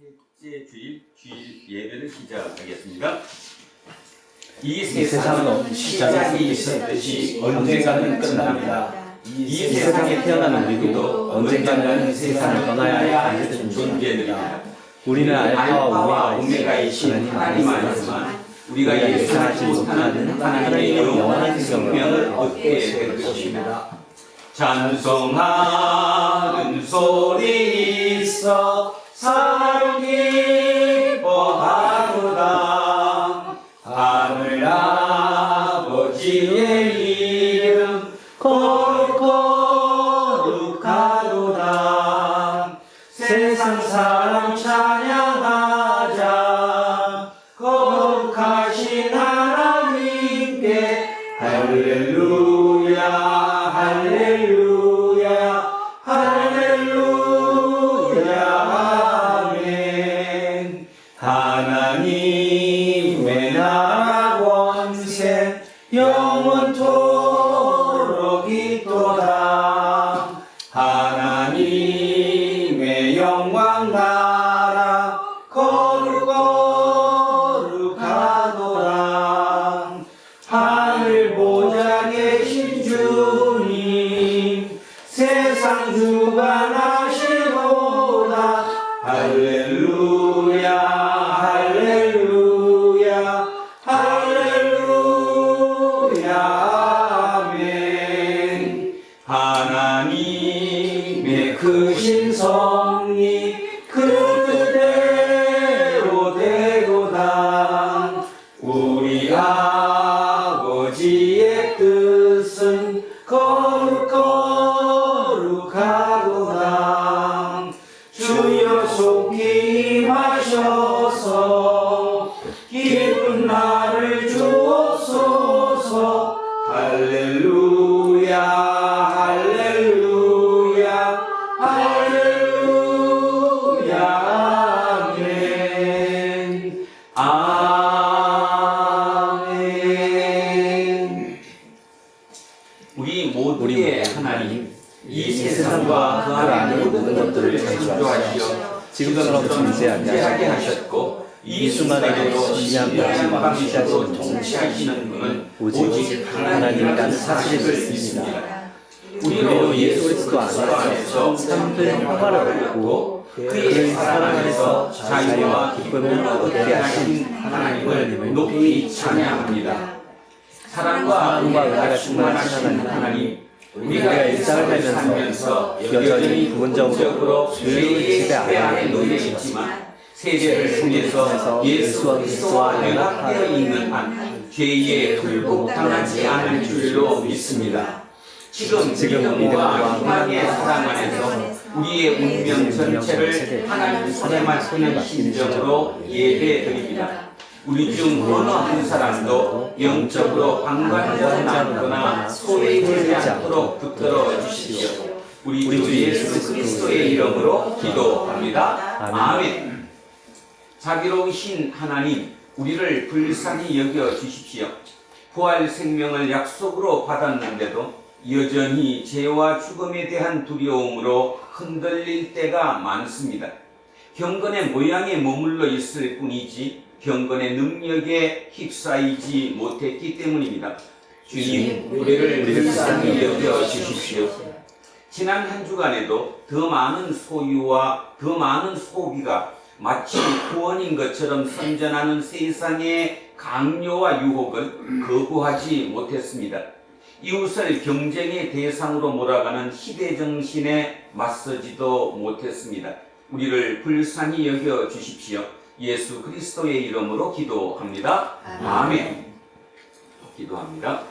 셋째 주일 예배를 시작하겠습니다. 이 세상은 시작이 있었듯이 언젠가는 끝납니다. 이 세상에 태어난 우리도 언젠가는 이 세상을 떠나야 하는 존재들입니다. 우리는 알파와 오메가이신 하나님 안에서만 우리가 예상하지 못하는 하나님의 영원한 생명을 얻게 될 것입니다. 찬송하는 소리 있어 사랑 기뻐하도다. 하늘 아버지의 이름 거룩하도다. 세상 사람 찬양하자. 거룩하신 하나님께 할렐루야 할렐루야 할렐루야 아멘. 하나님의 나라 권세 영원토록 있도다. 하나님의 영광 나라 거룩하도다. 하늘 보좌 계신 주님 세상 주관하시도다. 할렐루야 할렐루야 할렐루야 아멘. 하나님의 크신 섭리 그대로 되도다. 우리 아버지의 뜻은 거룩하도다. 주여 속히 임하셔서 기쁜 날을 주옵소서. 할렐루야 할렐루야 할렐루야 아멘 아멘. 우리 모두의 하나님, 이 세상과 그 안에 모든 것들을 창조하시어 지금처럼 존재하게 하셨고 이 순간에도 신비한 방식으로 통치하시는 분은 오직 하나님이라는 사실을 믿습니다. 우리로 예수 그리스도 안에서 참된 평화를 얻고 그의 사랑 안에서 자유와 기쁨을 얻게 하신 하나님을 높이 찬양합니다. 사랑과 은혜가 충만하신 하나님, 우리가 일상을 살면서 여전히 부분적으로 죄의 지배 안에 놓여 있지만 세대를 통해서 예수 그리스도와 연합되어 있는 한 죄에 굴복당하지 않을 줄로 믿습니다. 지금 믿음과 희망의 사랑 안에서 우리의 운명 전체를 하나님 손에 맡기는 심정으로 예배드립니다. 우리 중 어느 한 사람도 영적으로 방관자는 않거나 소리 들지 않도록 붙들어 주십시오. 우리 주 예수 그리스도의 이름으로 기도합니다. 아멘. 자비로우신 하나님, 우리를 불쌍히 여겨 주십시오. 부활 생명을 약속으로 받았는데도 여전히 죄와 죽음에 대한 두려움으로 흔들릴 때가 많습니다. 경건의 모양에 머물러 있을 뿐이지 경건의 능력에 휩싸이지 못했기 때문입니다. 주님, 우리를 불쌍히 여겨 주십시오. 지난 한 주간에도 더 많은 소유와 더 많은 소비가 마치 구원인 것처럼 선전하는 세상의 강요와 유혹을 거부하지 못했습니다. 이웃을 경쟁의 대상으로 몰아가는 희대정신에 맞서지도 못했습니다. 우리를 불쌍히 여겨 주십시오. 예수 그리스도의 이름으로 기도합니다. 아멘. 기도합니다.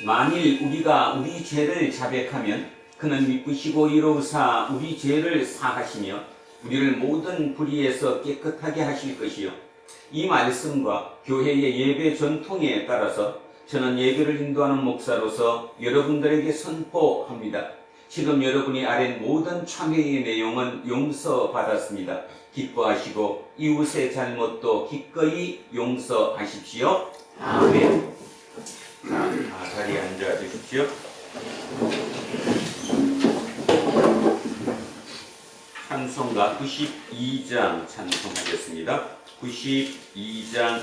만일 우리가 우리 죄를 자백하면 그는 미쁘시고 이로우사 우리 죄를 사하시며 우리를 모든 불의에서 깨끗하게 하실 것이요. 이 말씀과 교회의 예배 전통에 따라서 저는 예배를 인도하는 목사로서 여러분들에게 선포합니다. 지금 여러분이 아랜 모든 참회의 내용은 용서받았습니다. 기뻐하시고 이웃의 잘못도 기꺼이 용서하십시오. 아멘. 자, 자리에 앉아 주십시오. 찬송가 92장 찬송하겠습니다. 92장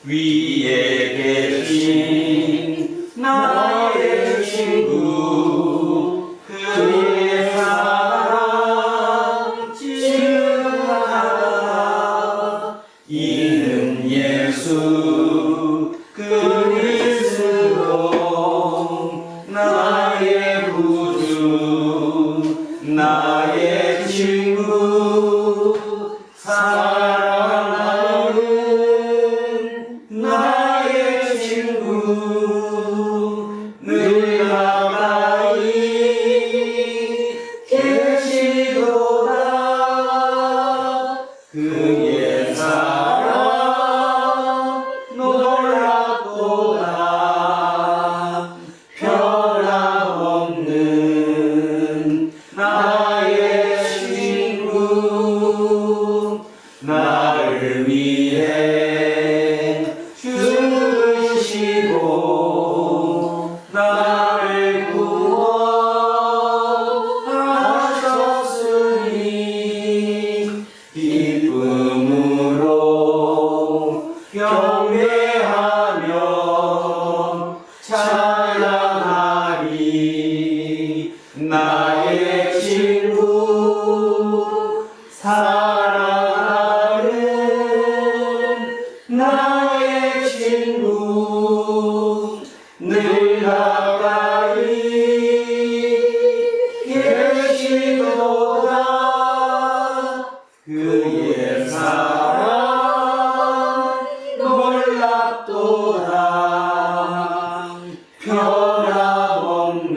위에 계신 나의 친구 그의 사랑 증하라 이는 예수 그리스도 나의 구주 나의 친구 사랑하는 나의 친구 늘 가까이 계시도다 그의 사랑 놀랍도다 변함없는 나의 친구 나를 위해 죽으시고 나를 구원하셨으니 기쁨으로 경배하며 찬양하리 나의 친구 사랑하는 나의 친구 늘 가까이 계시도다 그의 사랑 놀랍도다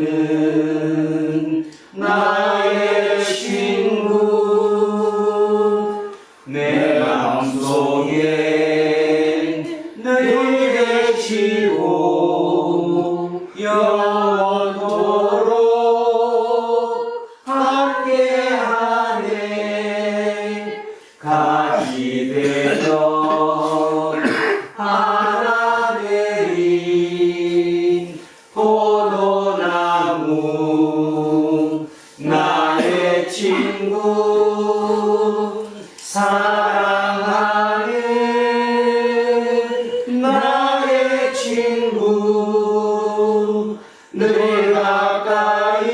변함없는 나의 친구 내 마음속에 늘 계시고 영원토록 함께하네 가지 되던 하나 내린 포도나무 나의 친구 사랑하는 나의 친구 늘 가까이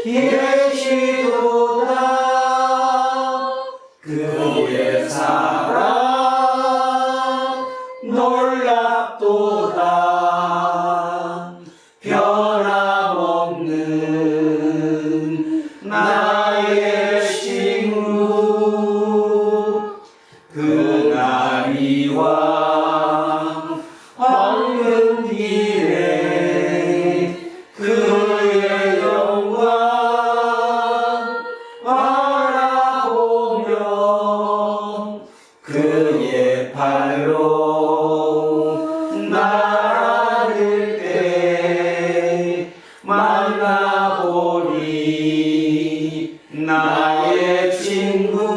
계시도다 그의 사랑 놀랍도다 변함없는 나의 친구 그날이와 황금 길에 그의 영광 바라보며 그의 발로 나를 때 만나보리 나의 친구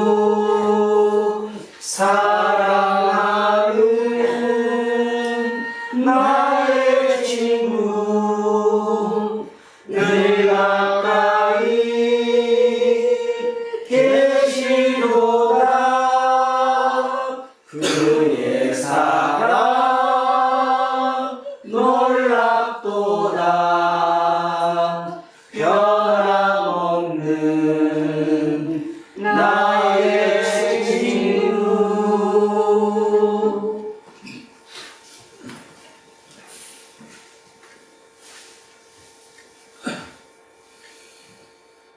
사랑하는 나의 친구 늘 가까이 계시도다 그의 사랑 놀랍도다 변함없는 나의 친구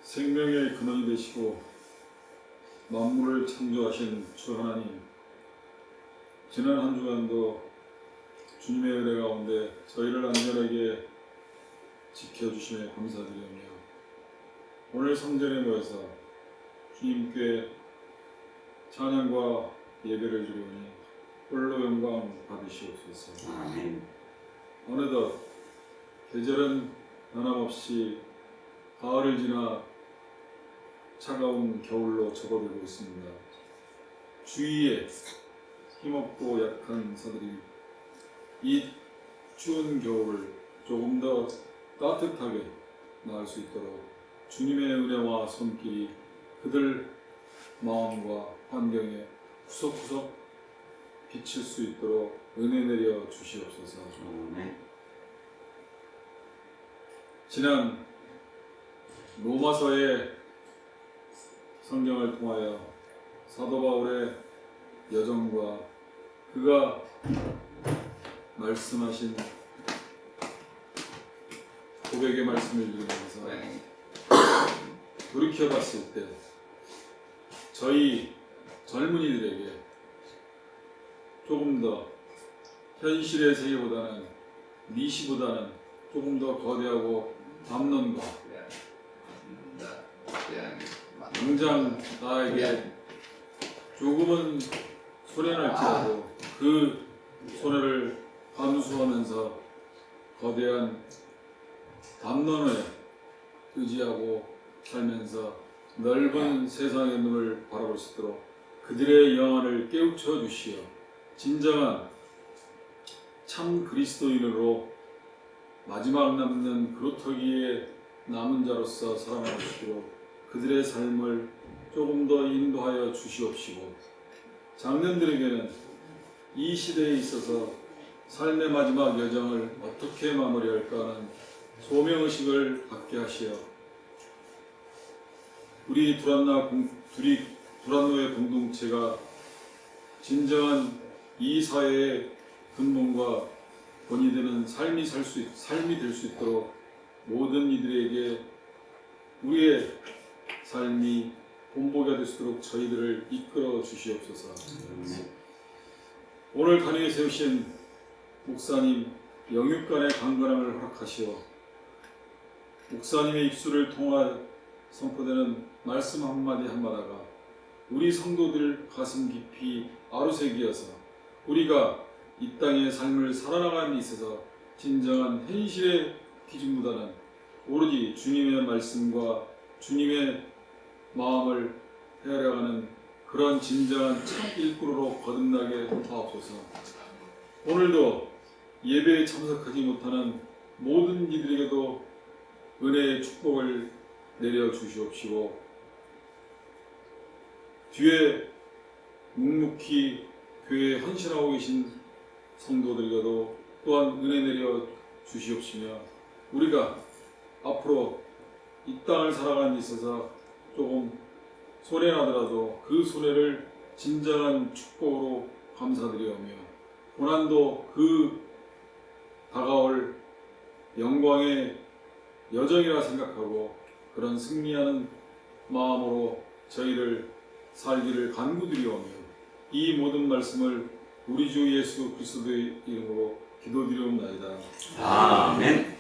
생명의 근원이 되시고 만물을 창조하신 주 하나님, 지난 한 주간도 주님의 은혜 가운데 저희를 안전하게 지켜주심에 감사드리며 오늘 성전에 모여서 주님께 찬양과 예배를 드리오니 홀로 영광 받으시옵소서. 아멘. 어느덧 계절은 변함없이 가을을 지나 차가운 겨울로 접어들고 있습니다. 주위에 힘없고 약한 사들이 이 추운 겨울을 조금 더 따뜻하게 나을 수 있도록 주님의 은혜와 손길이 그들 마음과 환경에 구석구석 비칠 수 있도록 은혜 내려 주시옵소서. 아멘. 지난 로마서의 성경을 통하여 사도 바울의 여정과 그가 말씀하신 고백의 말씀을 들으면서 돌이켜봤을 때 저희 젊은이들에게 조금 더 현실의 세계보다는 미시보다는 조금 더 거대하고 담론과 당장 나에게 조금은 손해날지라도 그 손해를 감수하면서 거대한 담론에 의지하고 살면서 넓은 세상의 눈을 바라볼 수 있도록 그들의 영안을 깨우쳐 주시어 진정한 참 그리스도인으로 마지막 남는 그루터기에 남은 자로서 살아나시도록 그들의 삶을 조금 더 인도하여 주시옵시고 장년들에게는 이 시대에 있어서 삶의 마지막 여정을 어떻게 마무리할까 하는 소명의식을 갖게 하시어 우리 두란노의 공동체가 진정한 이 사회의 근본과 본이 되는 삶이 될 수 있도록 모든 이들에게 우리의 삶이 본보기가 될 수 있도록 저희들을 이끌어 주시옵소서. 오늘 단위에 세우신 목사님 영육간의 강건함을 허락하시어 목사님의 입술을 통하 선포되는 말씀 한마디 한마디가 우리 성도들 가슴 깊이 아루새기어서 우리가 이 땅의 삶을 살아나가는 데 있어서 진정한 현실의 기준보다는 오로지 주님의 말씀과 주님의 마음을 헤아려가는 그런 진정한 참 일꾼으로 거듭나게 하옵소서. 오늘도 예배에 참석하지 못하는 모든 이들에게도 은혜의 축복을 내려 주시옵시고 뒤에 묵묵히 교회에 헌신하고 계신 성도들에게도 또한 은혜 내려 주시옵시며 우리가 앞으로 이 땅을 살아가는 데 있어서 조금 손해나더라도 그 손해를 진정한 축복으로 감사드리오며 고난도 그 다가올 영광의 여정이라 생각하고 그런 승리하는 마음으로 저희를 살기를 간구드리오며 이 모든 말씀을 우리 주 예수 그리스도의 이름으로 기도드리옵나이다. 아멘.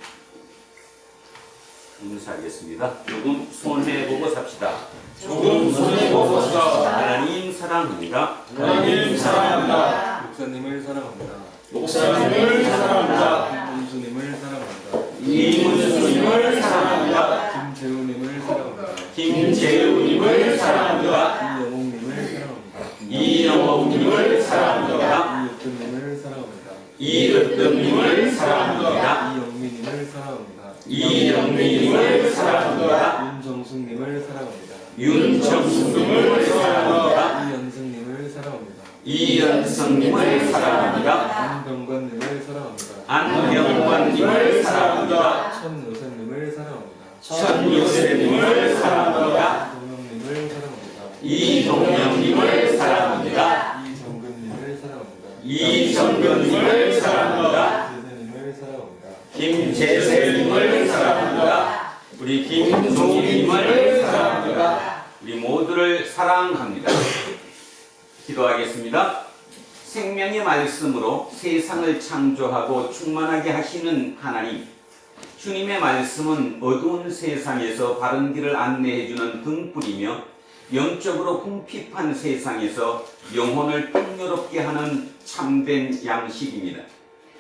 인사하겠습니다. 조금 손해보고 삽시다. 조금 손해보고 삽시다. 하나님 사랑합니다. 하나님 사랑합니다. 목사님을 사랑합니다. 목사님을 사랑합니다. 문수님을 사랑합니다. 이문수님을 사랑합니다. 김재우님을 사랑합니다. 김재우님을 사랑합니다. 이영옥님을 사랑합니다. 이영옥님을 사랑합니다. 이으뜸님을 사랑합니다. 이으뜸님을 사랑합니다. 이영민님을 사랑합니다. 이영민님을 사랑합니다. 윤정숙님을 사랑합니다. 윤정숙님을 사랑합니다. 이연승님을 사랑합니다. 이연성님을 사랑합니다. 안병관님을 사랑합니다. 안병관님을 사랑합니다. 천요셉님을 사랑합니다. 천요셉님을 사랑합니다. 동영님을 사랑합니다. 이동영님을 사랑합니다. 이정근님을 사랑합니다. 이정근님을 사랑합니다. 재세님을 사랑합니다. 김재세님을 사랑합니다. 우리 김종희님을 사랑합니다. 우리 모두를 사랑합니다. 기도하겠습니다. 생명의 말씀으로 세상을 창조하고 충만하게 하시는 하나님, 주님의 말씀은 어두운 세상에서 바른 길을 안내해주는 등불이며 영적으로 궁핍한 세상에서 영혼을 풍요롭게 하는 참된 양식입니다.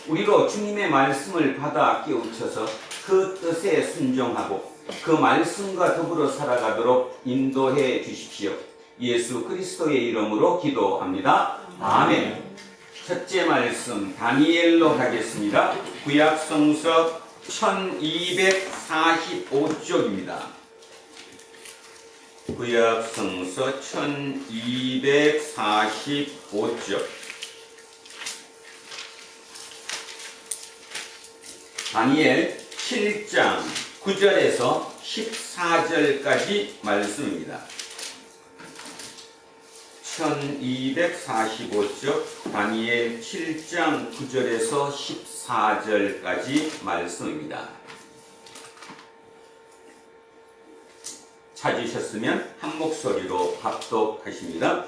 우리로 주님의 말씀을 받아 깨우쳐서 그 뜻에 순종하고 그 말씀과 더불어 살아가도록 인도해 주십시오. 예수 그리스도의 이름으로 기도합니다. 아멘. 첫째 말씀 다니엘로 가겠습니다. 구약 성서 1245쪽입니다. 구약 성서 1245쪽. 다니엘 7장 9절에서 14절까지 말씀입니다. 1245쪽 다니엘 7장 9절에서 14절까지 말씀입니다. 찾으셨으면 한 목소리로 합독하십니다.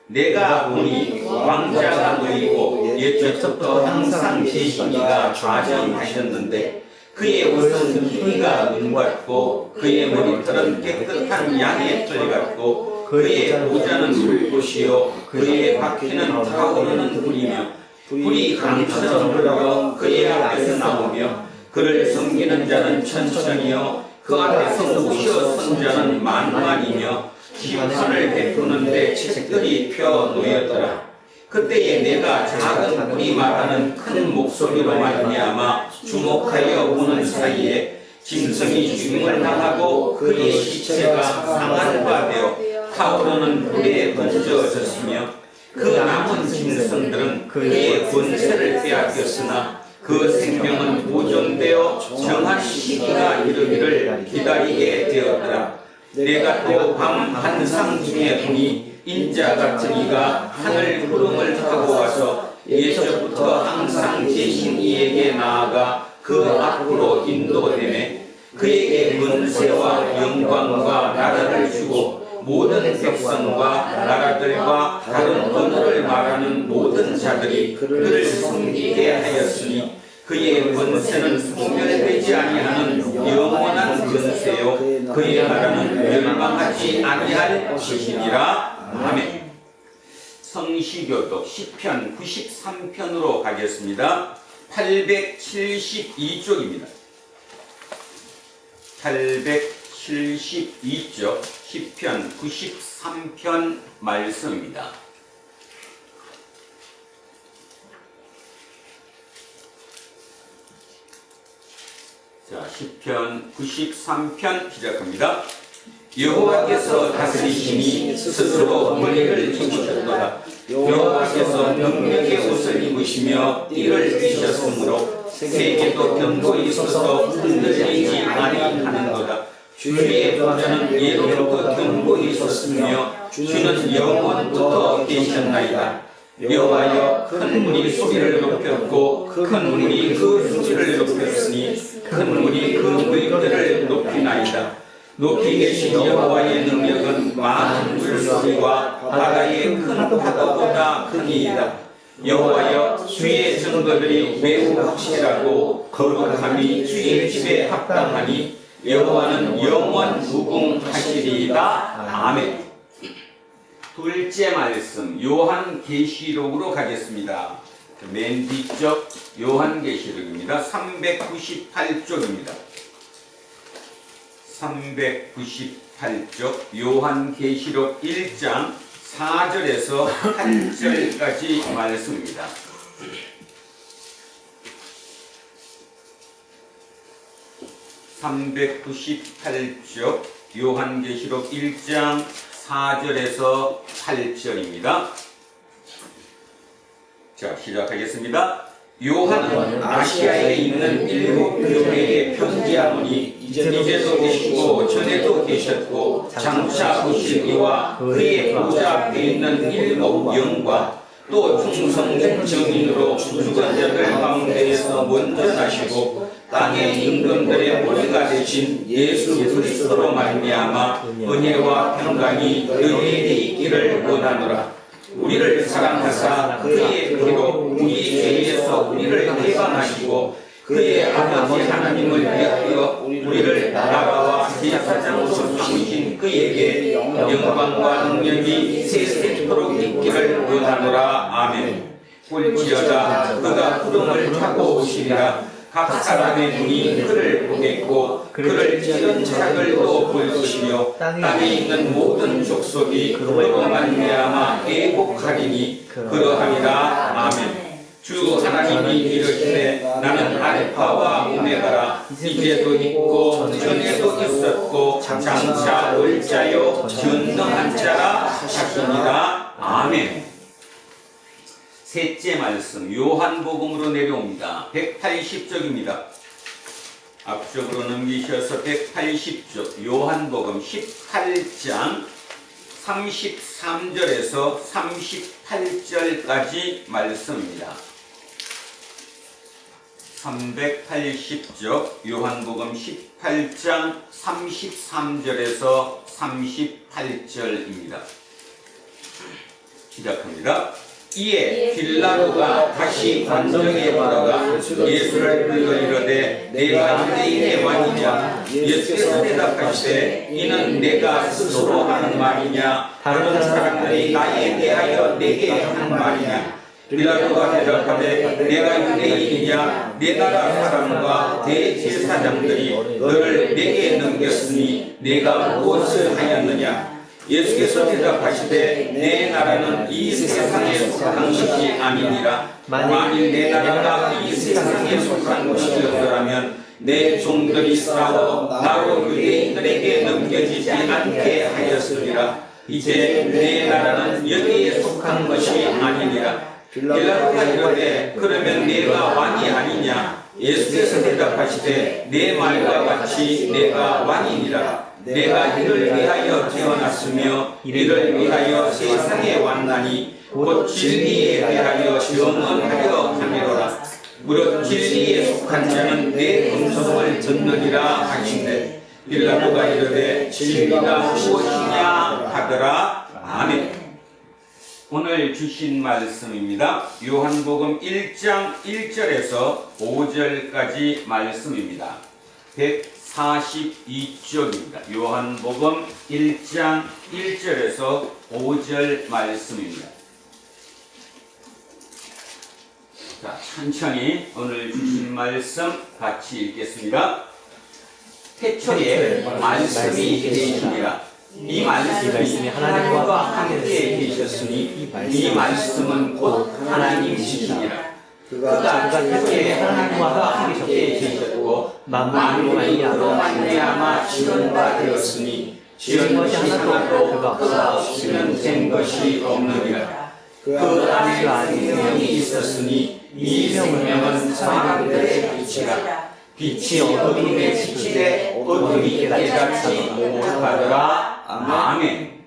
내가 보니 왕자가 놓이고 옛적부터 항상 계시기가 좌정하셨는데 그의 옷은 희가 눈 같고 그의 머리털은 깨끗한 양의 털 같고 그의 보좌는 불꽃이요 그의 바퀴는 타오르는 불이며 불이 강처럼 흘러 그의 앞에서 나오며 그를 섬기는 자는 천천히요 그 앞에서 우시어 선 자는 만만이며 심판을 베푸는데 책들이 펴 놓였더라. 그때에 내가 작은 불이 말하는 큰 목소리로 말미암아 주목하여 보는 사이에 짐승이 죽임을 당하고 그의 시체가 상한 바 되어 타오르는 불에 던져졌으며 그 남은 짐승들은 그의 권세를 빼앗겼으나 그 생명은 보존되어 정한 시기가 이르기를 기다리게 되었더라. 내가 또 밤 한상 중에 보니 인자 같은 이가 하늘 구름을 타고 와서 예전부터 항상 계신 이에게 나아가 그 앞으로 인도되매 그에게 권세와 영광과 나라를 주고 모든 백성과 나라들과 다른 언어를 말하는 모든 자들이 그를 섬기게 하였으니 그의 권세는 소멸되지 아니하는 영원한 권세요 그의 나라는 멸망하지 아니할 것이니라. 아멘. 성시교독 시편 93편으로 가겠습니다. 872쪽입니다. 872쪽 시편 93편 말씀입니다. 자, 시편 93편 시작합니다. 여호와께서 다스리시니 스스로 머리를 입으셨도다. 여호와께서 능력의 옷을 입으시며 띠를 띠셨으므로 세계도 견고히 서서 흔들리지 아니하는도다. 주의 보좌는 예로부터 견고히 섰으며 주는 영원부터 계셨나이다. 여호와여 큰 물이 소리를 높였고 큰 물이 그 소리를 높였으니 큰 물이 그 물들을 높이나이다. 높이 계신 여호와의 능력은 많은 물소리와 바다의 큰 파도보다 크니이다. 여호와여 주의 증거들이 매우 확실하고 거룩함이 주의 집에 합당하니 여호와는 영원 무궁하시리이다. 아멘. 둘째 말씀 요한계시록으로 가겠습니다. 맨 뒤쪽 요한계시록입니다. 398쪽입니다. 398쪽 요한계시록 1장 4절에서 8절까지 말씀입니다. (398쪽) 요한계시록 1장 4절에서 8절입니다. 자, 시작하겠습니다. 요한은 아시아에 있는 7교회에 편지하노니 이제도 계시고 전에도 계셨고 장차 오실 이와 그의 보좌 앞에 있는 7 영과 또 충성된 정인으로 죽은 자들 가운데에서 먼저 나시고 땅의 임금들의 머리가 되신 예수 그리스도로 말미암아 은혜와 평강이 너희에게 있기를 원하노라. 우리를 사랑하사 그의 피로 우리 죄에서 우리를 해방하시고 그의 아버지 하나님을 위하여 우리를 나라와 제사장으로 삼으신 그에게 영광과 능력이 세세토록 있기를 원하노라. 아멘. 볼지어다 그가 구름을 타고 오시리라. 각 사람의 눈이 그를 보겠고 그를 찌른 자들도 볼 것이며 땅에 있는 모든 족속이 그로 말미암아 애곡하리니 그러하리라. 아멘. 주 하나님이 이르시되 나는 알파와 오메가라. 이제도 있고 전에도 있었고 장차 올 자요 전능한 자라 하시니라. 아멘. 셋째 말씀 요한복음으로 내려옵니다. 180쪽입니다. 앞쪽으로 넘기셔서 180쪽 요한복음 18장 33절에서 38절까지 말씀입니다. 380쪽 요한복음 18장 33절에서 38절입니다. 시작합니다. 이에 빌라도가 다시 관정에 들어가 예수를 불러 이르되 내가 유대인의 왕이냐? 예수께서 대답하시되 이는 내가 스스로 하는 말이냐? 다른 사람들이 나에 대하여 내게 하는 말이냐? 빌라도가 대답하되 내가 유대인이냐? 내 나라 사람과 대제사장들이 너를 내게 넘겼으니 내가 무엇을 하였느냐? 예수께서 대답하시되 내 나라는 이 세상에 속한 것이 아니니라. 만일 내 나라가 이 세상에 속한 것이었더라면 내 종들이 싸워 나로 유대인들에게 넘겨지지 않게 하였으리라. 이제 내 나라는 여기에 속한 것이 아니니라. 빌라도가 이르되 그러면 내가 왕이 아니냐? 예수께서 대답하시되 내 말과 같이 내가 왕이니라. 내가 이를 위하여 태어났으며 이를 위하여 세상에 왔나니 곧 진리에 대하여 증언하려 함이로라. 무릇 진리에 속한 자는 내 음성을 듣느니라 하시되 빌라도가 이르되 진리가 무엇이냐 하더라. 아멘. 오늘 주신 말씀입니다. 요한복음 1장 1절에서 5절까지 말씀입니다. 142쪽입니다. 요한복음 1장 1절에서 5절 말씀입니다. 자, 천천히 오늘 주신 말씀 같이 읽겠습니다. 태초에 말씀이 계시니라. 이 말씀이 하나님과 함께 계셨으니 이 말씀은 곧 하나님이시니라. 그가 태초에 하나님과 함께 계셨고 만물로 말미암아 지원바 되었으니 지은 것이 하나도 그가 없이는 된 것이 없느니라. 그 안에 생명이 있었으니 이 생명은 사람들의 빛이라. 빛이 어둠에 비치되 어둠이 깨닫지 못하더라. 아멘.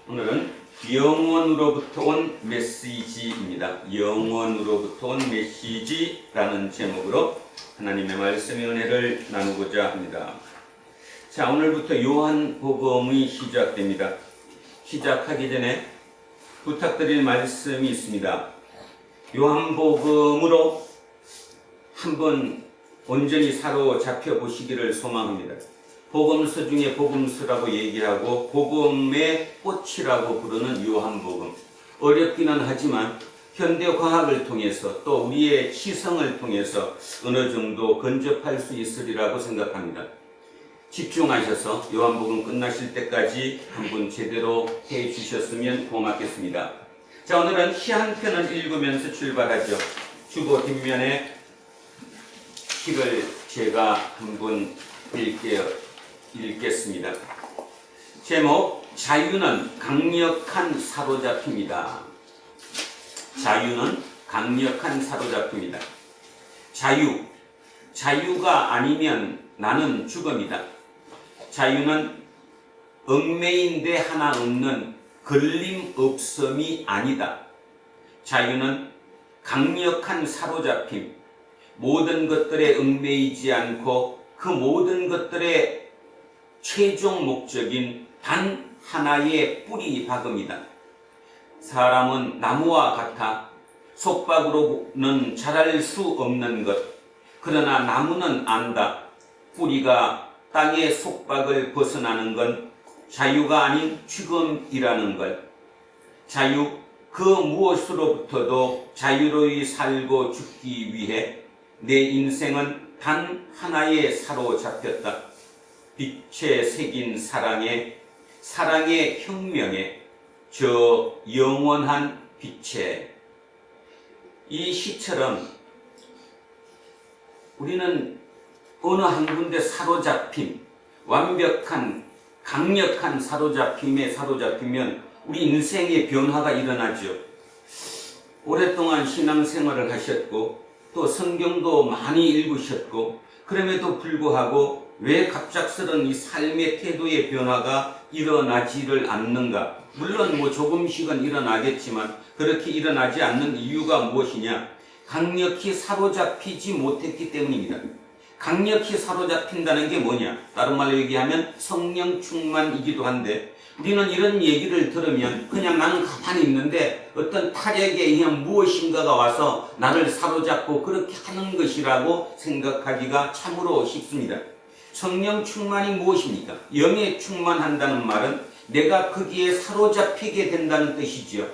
오늘은 영원으로부터 온 메시지입니다. 영원으로부터 온 메시지라는 제목으로 하나님의 말씀의 은혜를 나누고자 합니다. 자, 오늘부터 요한복음이 시작됩니다. 시작하기 전에 부탁드릴 말씀이 있습니다. 요한복음으로 한번 온전히 사로잡혀 보시기를 소망합니다. 복음서 중에 복음서라고 얘기하고 복음의 꽃이라고 부르는 요한복음. 어렵기는 하지만 현대과학을 통해서 또 우리의 시성을 통해서 어느 정도 근접할 수 있으리라고 생각합니다. 집중하셔서 요한복음 끝나실 때까지 한번 제대로 해 주셨으면 고맙겠습니다. 자, 오늘은 시 한 편을 읽으면서 출발하죠. 주보 뒷면에 시를 제가 한번 읽겠습니다. 제목, 자유는 강력한 사로잡힙니다. 자유는 강력한 사로잡힙니다. 자유가 아니면 나는 죽음이다. 자유는 얽매인데 하나 없는 걸림없음이 아니다. 자유는 강력한 사로잡힘, 모든 것들에 얽매이지 않고 그 모든 것들의 최종 목적인 단 하나의 뿌리 박음이다. 사람은 나무와 같아 속박으로는 자랄 수 없는 것. 그러나 나무는 안다. 뿌리가 땅의 속박을 벗어나는 건 자유가 아닌 죽음이라는 걸. 자유, 그 무엇으로부터도 자유로이 살고 죽기 위해 내 인생은 단 하나에 사로잡혔다. 빛에 새긴 사랑의 혁명에, 저 영원한 빛에. 이 시처럼 우리는 어느 한 군데 사로잡힘, 완벽한 강력한 사로잡힘에 사로잡히면 우리 인생의 변화가 일어나죠. 오랫동안 신앙생활을 하셨고 또 성경도 많이 읽으셨고 그럼에도 불구하고 왜 갑작스런 이 삶의 태도의 변화가 일어나지를 않는가? 물론 뭐 조금씩은 일어나겠지만 그렇게 일어나지 않는 이유가 무엇이냐? 강력히 사로잡히지 못했기 때문입니다. 강력히 사로잡힌다는 게 뭐냐? 다른 말로 얘기하면 성령 충만이기도 한데 우리는 이런 얘기를 들으면 그냥 나는 가만히 있는데 어떤 타력에 의한 무엇인가가 와서 나를 사로잡고 그렇게 하는 것이라고 생각하기가 참으로 쉽습니다. 성령 충만이 무엇입니까? 영에 충만한다는 말은 내가 거기에 사로잡히게 된다는 뜻이죠.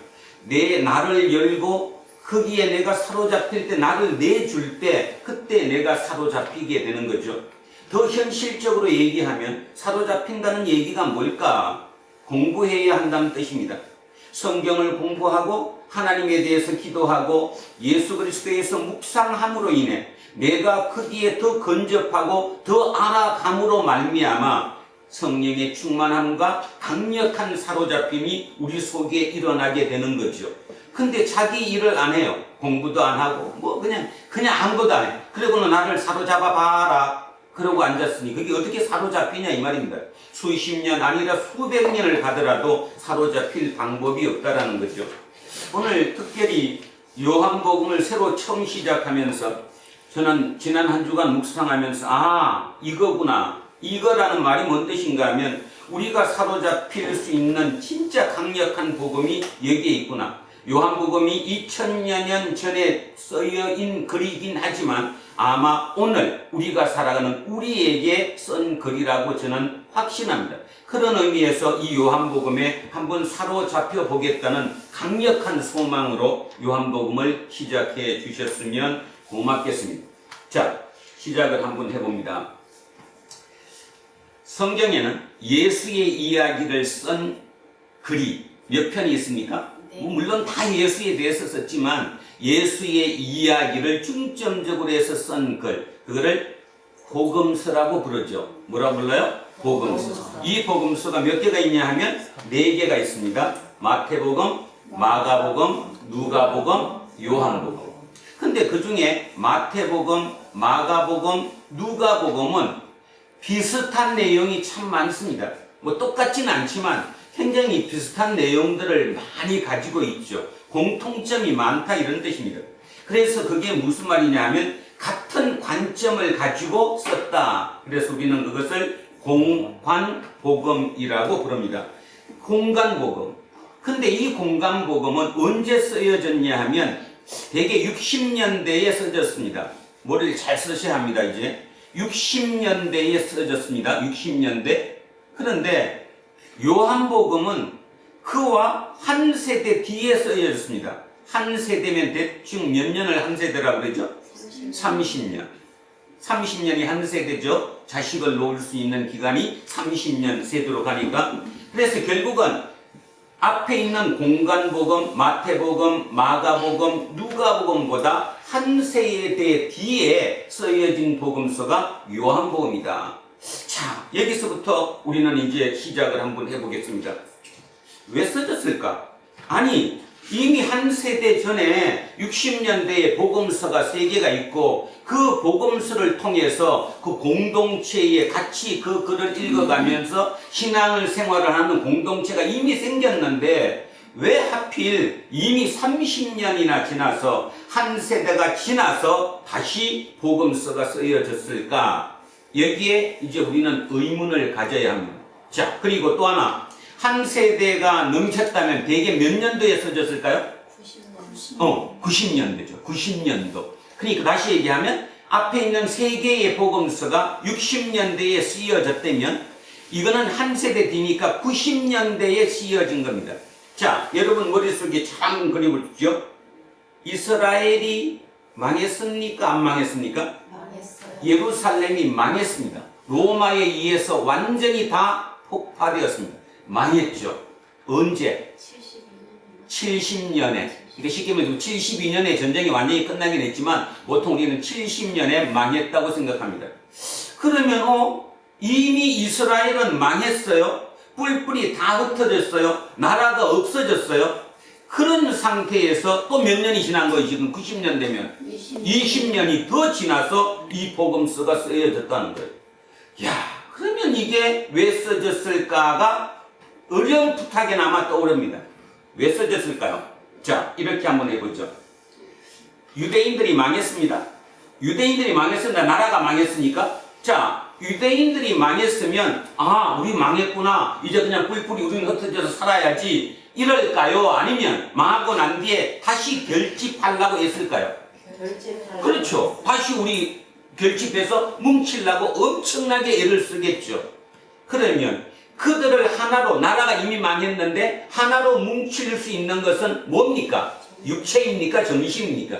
내 나를 열고 거기에 내가 사로잡힐 때, 나를 내줄 때 그때 내가 사로잡히게 되는 거죠. 더 현실적으로 얘기하면 사로잡힌다는 얘기가 뭘까? 공부해야 한다는 뜻입니다. 성경을 공부하고 하나님에 대해서 기도하고 예수 그리스도에서 묵상함으로 인해 내가 거기에 더 근접하고 더 알아감으로 말미암아 성령의 충만함과 강력한 사로잡힘이 우리 속에 일어나게 되는 거죠. 근데 자기 일을 안 해요. 공부도 안 하고 뭐 그냥 아무것도 안 해. 그러고는 나를 사로잡아 봐라. 그러고 앉았으니 그게 어떻게 사로잡히냐 이 말입니다. 수십 년 아니라 수백 년을 가더라도 사로잡힐 방법이 없다라는 거죠. 오늘 특별히 요한복음을 새로 처음 시작하면서 저는 지난 한 주간 묵상하면서 이거구나. 이거라는 말이 뭔 뜻인가 하면 우리가 사로잡힐 수 있는 진짜 강력한 복음이 여기에 있구나. 요한복음이 2000여 년 전에 쓰여인 글이긴 하지만 아마 오늘 우리가 살아가는 우리에게 쓴 글이라고 저는 확신합니다. 그런 의미에서 이 요한복음에 한번 사로잡혀 보겠다는 강력한 소망으로 요한복음을 시작해 주셨으면 고맙겠습니다. 자, 시작을 한번 해봅니다. 성경에는 예수의 이야기를 쓴 글이 몇 편이 있습니까? 물론 다 예수에 대해서 썼지만 예수의 이야기를 중점적으로 해서 쓴 글, 그거를 복음서라고 부르죠. 뭐라고 불러요? 복음서. 이 복음서가 몇 개가 있냐 하면 4개가 있습니다. 마태복음, 마가복음, 누가복음, 요한복음. 근데 그 중에 마태복음, 마가복음, 누가복음은 비슷한 내용이 참 많습니다. 뭐 똑같지는 않지만 굉장히 비슷한 내용들을 많이 가지고 있죠. 공통점이 많다 이런 뜻입니다. 그래서 그게 무슨 말이냐 하면 같은 관점을 가지고 썼다. 그래서 우리는 그것을 공관복음이라고 부릅니다. 공간복음. 근데 이 공간복음은 언제 쓰여졌냐 하면 대개 60년대에 써졌습니다. 머리를 잘 쓰셔야 합니다. 이제 60년대에 써졌습니다. 60년대. 그런데 요한복음은 그와 한 세대 뒤에 쓰여졌습니다. 한 세대면 대충 몇 년을 한 세대라고 그러죠? 30년. 30년이 한 세대죠. 자식을 놓을 수 있는 기간이 30년 세대로 가니까. 그래서 결국은 앞에 있는 공간복음, 마태복음, 마가복음, 누가복음보다 한 세대 뒤에 쓰여진 복음서가 요한복음이다. 자, 여기서부터 우리는 이제 시작을 한번 해보겠습니다. 왜 써졌을까? 아니, 이미 한 세대 전에 60년대에 복음서가 3개가 있고 그 복음서를 통해서 그 공동체에 같이 그 글을 읽어가면서 신앙을 생활을 하는 공동체가 이미 생겼는데 왜 하필 이미 30년이나 지나서 한 세대가 지나서 다시 복음서가 쓰여졌을까? 여기에 이제 우리는 의문을 가져야 합니다. 자, 그리고 또 하나, 한 세대가 넘쳤다면 대개 몇 년도에 써졌을까요? 90년대죠. 90년도. 그러니까 다시 얘기하면 앞에 있는 세 개의 복음서가 60년대에 쓰여졌다면 이거는 한 세대 뒤니까 90년대에 쓰여진 겁니다. 자, 여러분 머릿속에 참 그려보십시오. 이스라엘이 망했습니까? 안 망했습니까? 예루살렘이 망했습니다. 로마에 의해서 완전히 다 폭파되었습니다. 망했죠. 언제? 70년에. 그러니까 쉽게 말해서 72년에 전쟁이 완전히 끝나긴 했지만 보통 우리는 70년에 망했다고 생각합니다. 그러면 이미 이스라엘은 망했어요. 뿔뿔이 다 흩어졌어요. 나라가 없어졌어요. 그런 상태에서 또 몇 년이 지난 거예요. 지금 90년 되면 20년이 더 지나서 이 복음서가 쓰여졌다는 거예요. 야, 그러면 이게 왜 써졌을까가 어렴풋하게나마 떠오릅니다. 왜 써졌을까요? 자, 이렇게 한번 해보죠. 유대인들이 망했습니다. 유대인들이 망했습니다. 나라가 망했으니까. 자, 유대인들이 망했으면 우리 망했구나. 이제 그냥 뿔뿔이 우리는 흩어져서 살아야지. 이럴까요? 아니면 망하고 난 뒤에 다시 결집하려고 했을까요? 그렇죠. 다시 우리 결집해서 뭉치려고 엄청나게 애를 쓰겠죠. 그러면 그들을 하나로, 나라가 이미 망했는데 하나로 뭉칠 수 있는 것은 뭡니까? 육체입니까? 정신입니까?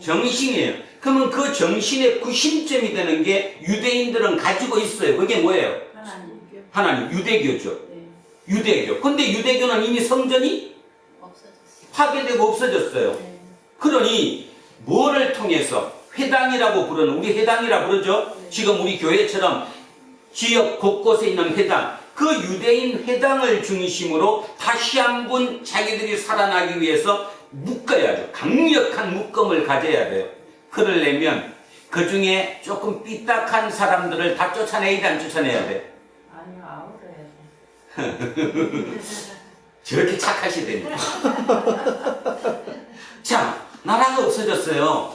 정신이에요. 그러면 그 정신의 구심점이 되는 게 유대인들은 가지고 있어요. 그게 뭐예요? 하나님. 유대교죠. 유대교. 근데 유대교는 이미 성전이 파괴되고 없어졌어요. 그러니 뭐를 통해서 회당이라고 부르는, 우리 회당이라 부르죠. 지금 우리 교회처럼 지역 곳곳에 있는 회당, 그 유대인 회당을 중심으로 다시 한번 자기들이 살아나기 위해서 묶어야죠. 강력한 묶음을 가져야 돼요. 그러려면 그 중에 조금 삐딱한 사람들을 다 쫓아내야 돼, 안 쫓아내야 돼? 아니요, 아우러야 돼. 저렇게 착하셔야 됩니다. 자, 나라가 없어졌어요.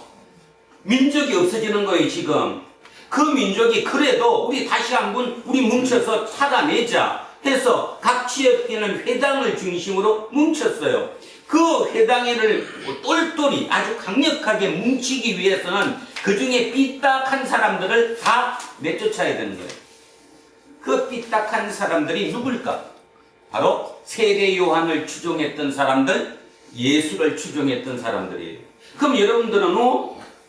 민족이 없어지는 거예요, 지금. 그 민족이 그래도 우리 다시 한번 우리 뭉쳐서 살아내자 해서 각 지역에 있는 회당을 중심으로 뭉쳤어요. 그 회당을 똘똘히 아주 강력하게 뭉치기 위해서는 그 중에 삐딱한 사람들을 다 내쫓아야 되는 거예요. 그 삐딱한 사람들이 누굴까? 바로 세례 요한을 추종했던 사람들, 예수를 추종했던 사람들이에요. 그럼 여러분들은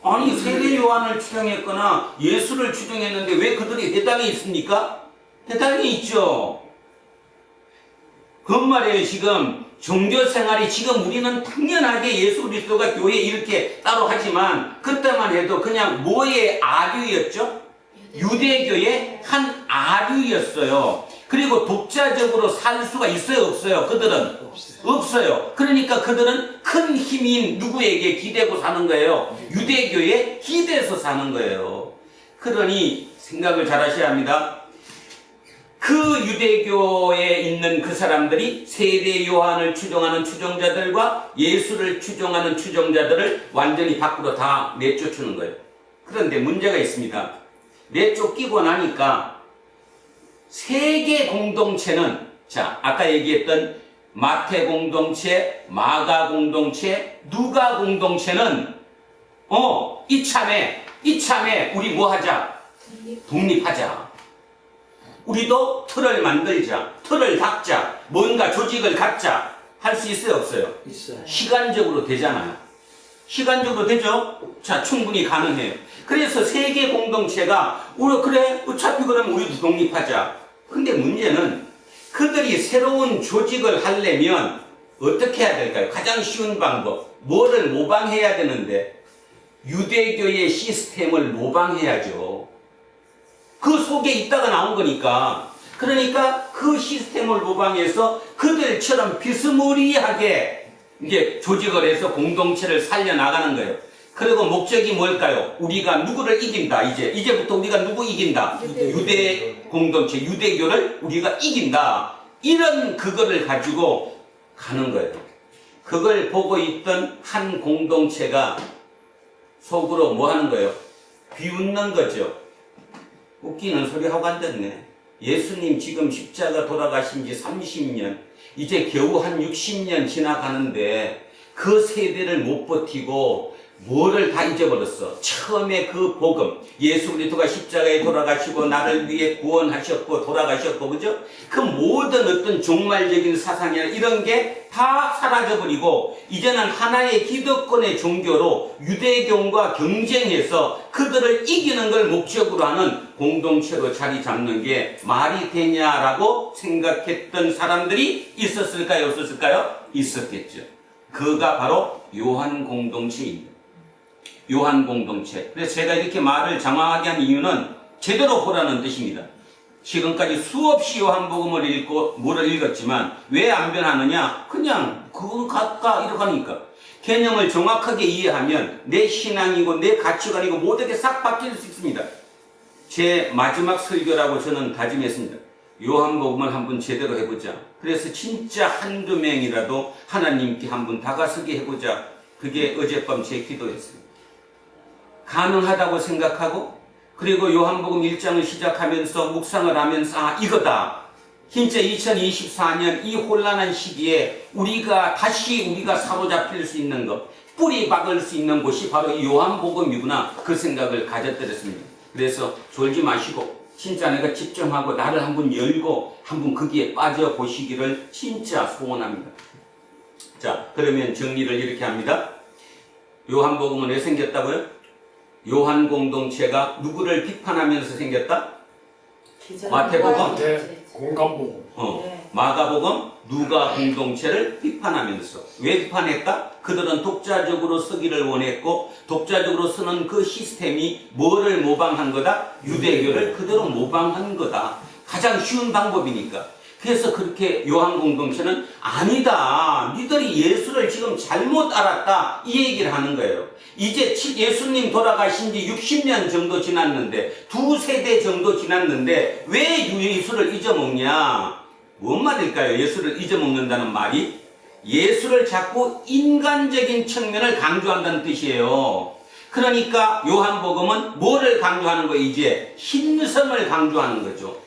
아니 세례 요한을 추종했거나 예수를 추종했는데 왜 그들이 회당에 있습니까? 회당에 있죠. 그 말이에요. 지금 종교생활이 지금 우리는 당연하게 예수 그리스도가 교회에 이렇게 따로 하지만 그때만 해도 그냥 뭐의 아류였죠? 유대교의 한 아류였어요. 그리고 독자적으로 살 수가 있어요? 없어요? 그들은? 없어요. 그러니까 그들은 큰 힘인 누구에게 기대고 사는 거예요? 유대교에 기대서 사는 거예요. 그러니 생각을 잘 하셔야 합니다. 그 유대교에 있는 그 사람들이 세례 요한을 추종하는 추종자들과 예수를 추종하는 추종자들을 완전히 밖으로 다 내쫓는 거예요. 그런데 문제가 있습니다. 내쫓기고 나니까 세계 공동체는, 자, 아까 얘기했던 마태 공동체, 마가 공동체, 누가 공동체는 이참에 우리 뭐 하자? 독립하자. 우리도 틀을 만들자. 틀을 닦자. 뭔가 조직을 갖자. 할 수 있어요? 없어요? 있어요. 시간적으로 되잖아요. 시간적으로 되죠? 자, 충분히 가능해요. 그래서 세계 공동체가 그래 어차피 그러면 우리도 독립하자. 근데 문제는 그들이 새로운 조직을 하려면 어떻게 해야 될까요? 가장 쉬운 방법. 뭐를 모방해야 되는데 유대교의 시스템을 모방해야죠. 그 속에 있다가 나온 거니까. 그러니까 그 시스템을 모방해서 그들처럼 비스무리하게 이제 조직을 해서 공동체를 살려나가는 거예요. 그리고 목적이 뭘까요? 우리가 누구를 이긴다. 이제부터 우리가 누구 이긴다. 유대 공동체, 유대교를 우리가 이긴다. 이런 그거를 가지고 가는 거예요. 그걸 보고 있던 한 공동체가 속으로 뭐 하는 거예요? 비웃는 거죠. 웃기는 소리 하고 앉았네. 예수님 지금 십자가 돌아가신 지 30년, 이제 겨우 한 60년 지나가는데 그 세대를 못 버티고 뭐를 다 잊어버렸어. 처음에 그 복음, 예수 그리스도가 십자가에 돌아가시고 나를 위해 구원하셨고 돌아가셨고, 그죠? 그 모든 어떤 종말적인 사상이나 이런 게 다 사라져버리고 이제는 하나의 기득권의 종교로 유대교과 경쟁해서 그들을 이기는 걸 목적으로 하는 공동체로 자리 잡는 게 말이 되냐라고 생각했던 사람들이 있었을까요? 없었을까요? 있었겠죠. 그가 바로 요한 공동체입니다. 요한 공동체. 그래서 제가 이렇게 말을 장황하게 한 이유는 제대로 보라는 뜻입니다. 지금까지 수없이 요한복음을 읽고 뭐를 읽었지만 왜 안 변하느냐? 그냥 그거 같다 이렇게 하니까. 개념을 정확하게 이해하면 내 신앙이고 내 가치관이고 모든 게 싹 바뀔 수 있습니다. 제 마지막 설교라고 저는 다짐했습니다. 요한복음을 한번 제대로 해보자. 그래서 진짜 한두 명이라도 하나님께 한번 다가서게 해보자. 그게 어젯밤 제 기도였습니다. 가능하다고 생각하고, 그리고 요한복음 1장을 시작하면서 묵상을 하면서 이거다. 진짜 2024년 이 혼란한 시기에 우리가 사로잡힐 수 있는 것, 뿌리 박을 수 있는 곳이 바로 이 요한복음이구나, 그 생각을 가졌더랬습니다. 그래서 졸지 마시고 진짜 내가 집중하고 나를 한번 열고 한번 거기에 빠져보시기를 진짜 소원합니다. 자, 그러면 정리를 이렇게 합니다. 요한복음은 왜 생겼다고요? 요한 공동체가 누구를 비판하면서 생겼다? 마태복음, 공감보고. 마가복음, 누가 공동체를 비판하면서. 왜 비판했다? 그들은 독자적으로 쓰기를 원했고, 독자적으로 쓰는 그 시스템이 뭐를 모방한 거다? 유대교를 그대로 모방한 거다. 가장 쉬운 방법이니까. 그래서 그렇게 요한 공동체는 아니다, 니들이 예수를 지금 잘못 알았다, 이 얘기를 하는 거예요. 이제 예수님 돌아가신 지 60년 정도 지났는데, 두 세대 정도 지났는데 왜 예수를 잊어먹냐? 뭔 말일까요? 예수를 잊어먹는다는 말이 예수를 자꾸 인간적인 측면을 강조한다는 뜻이에요. 그러니까 요한복음은 뭐를 강조하는 거예요? 이제 신성을 강조하는 거죠.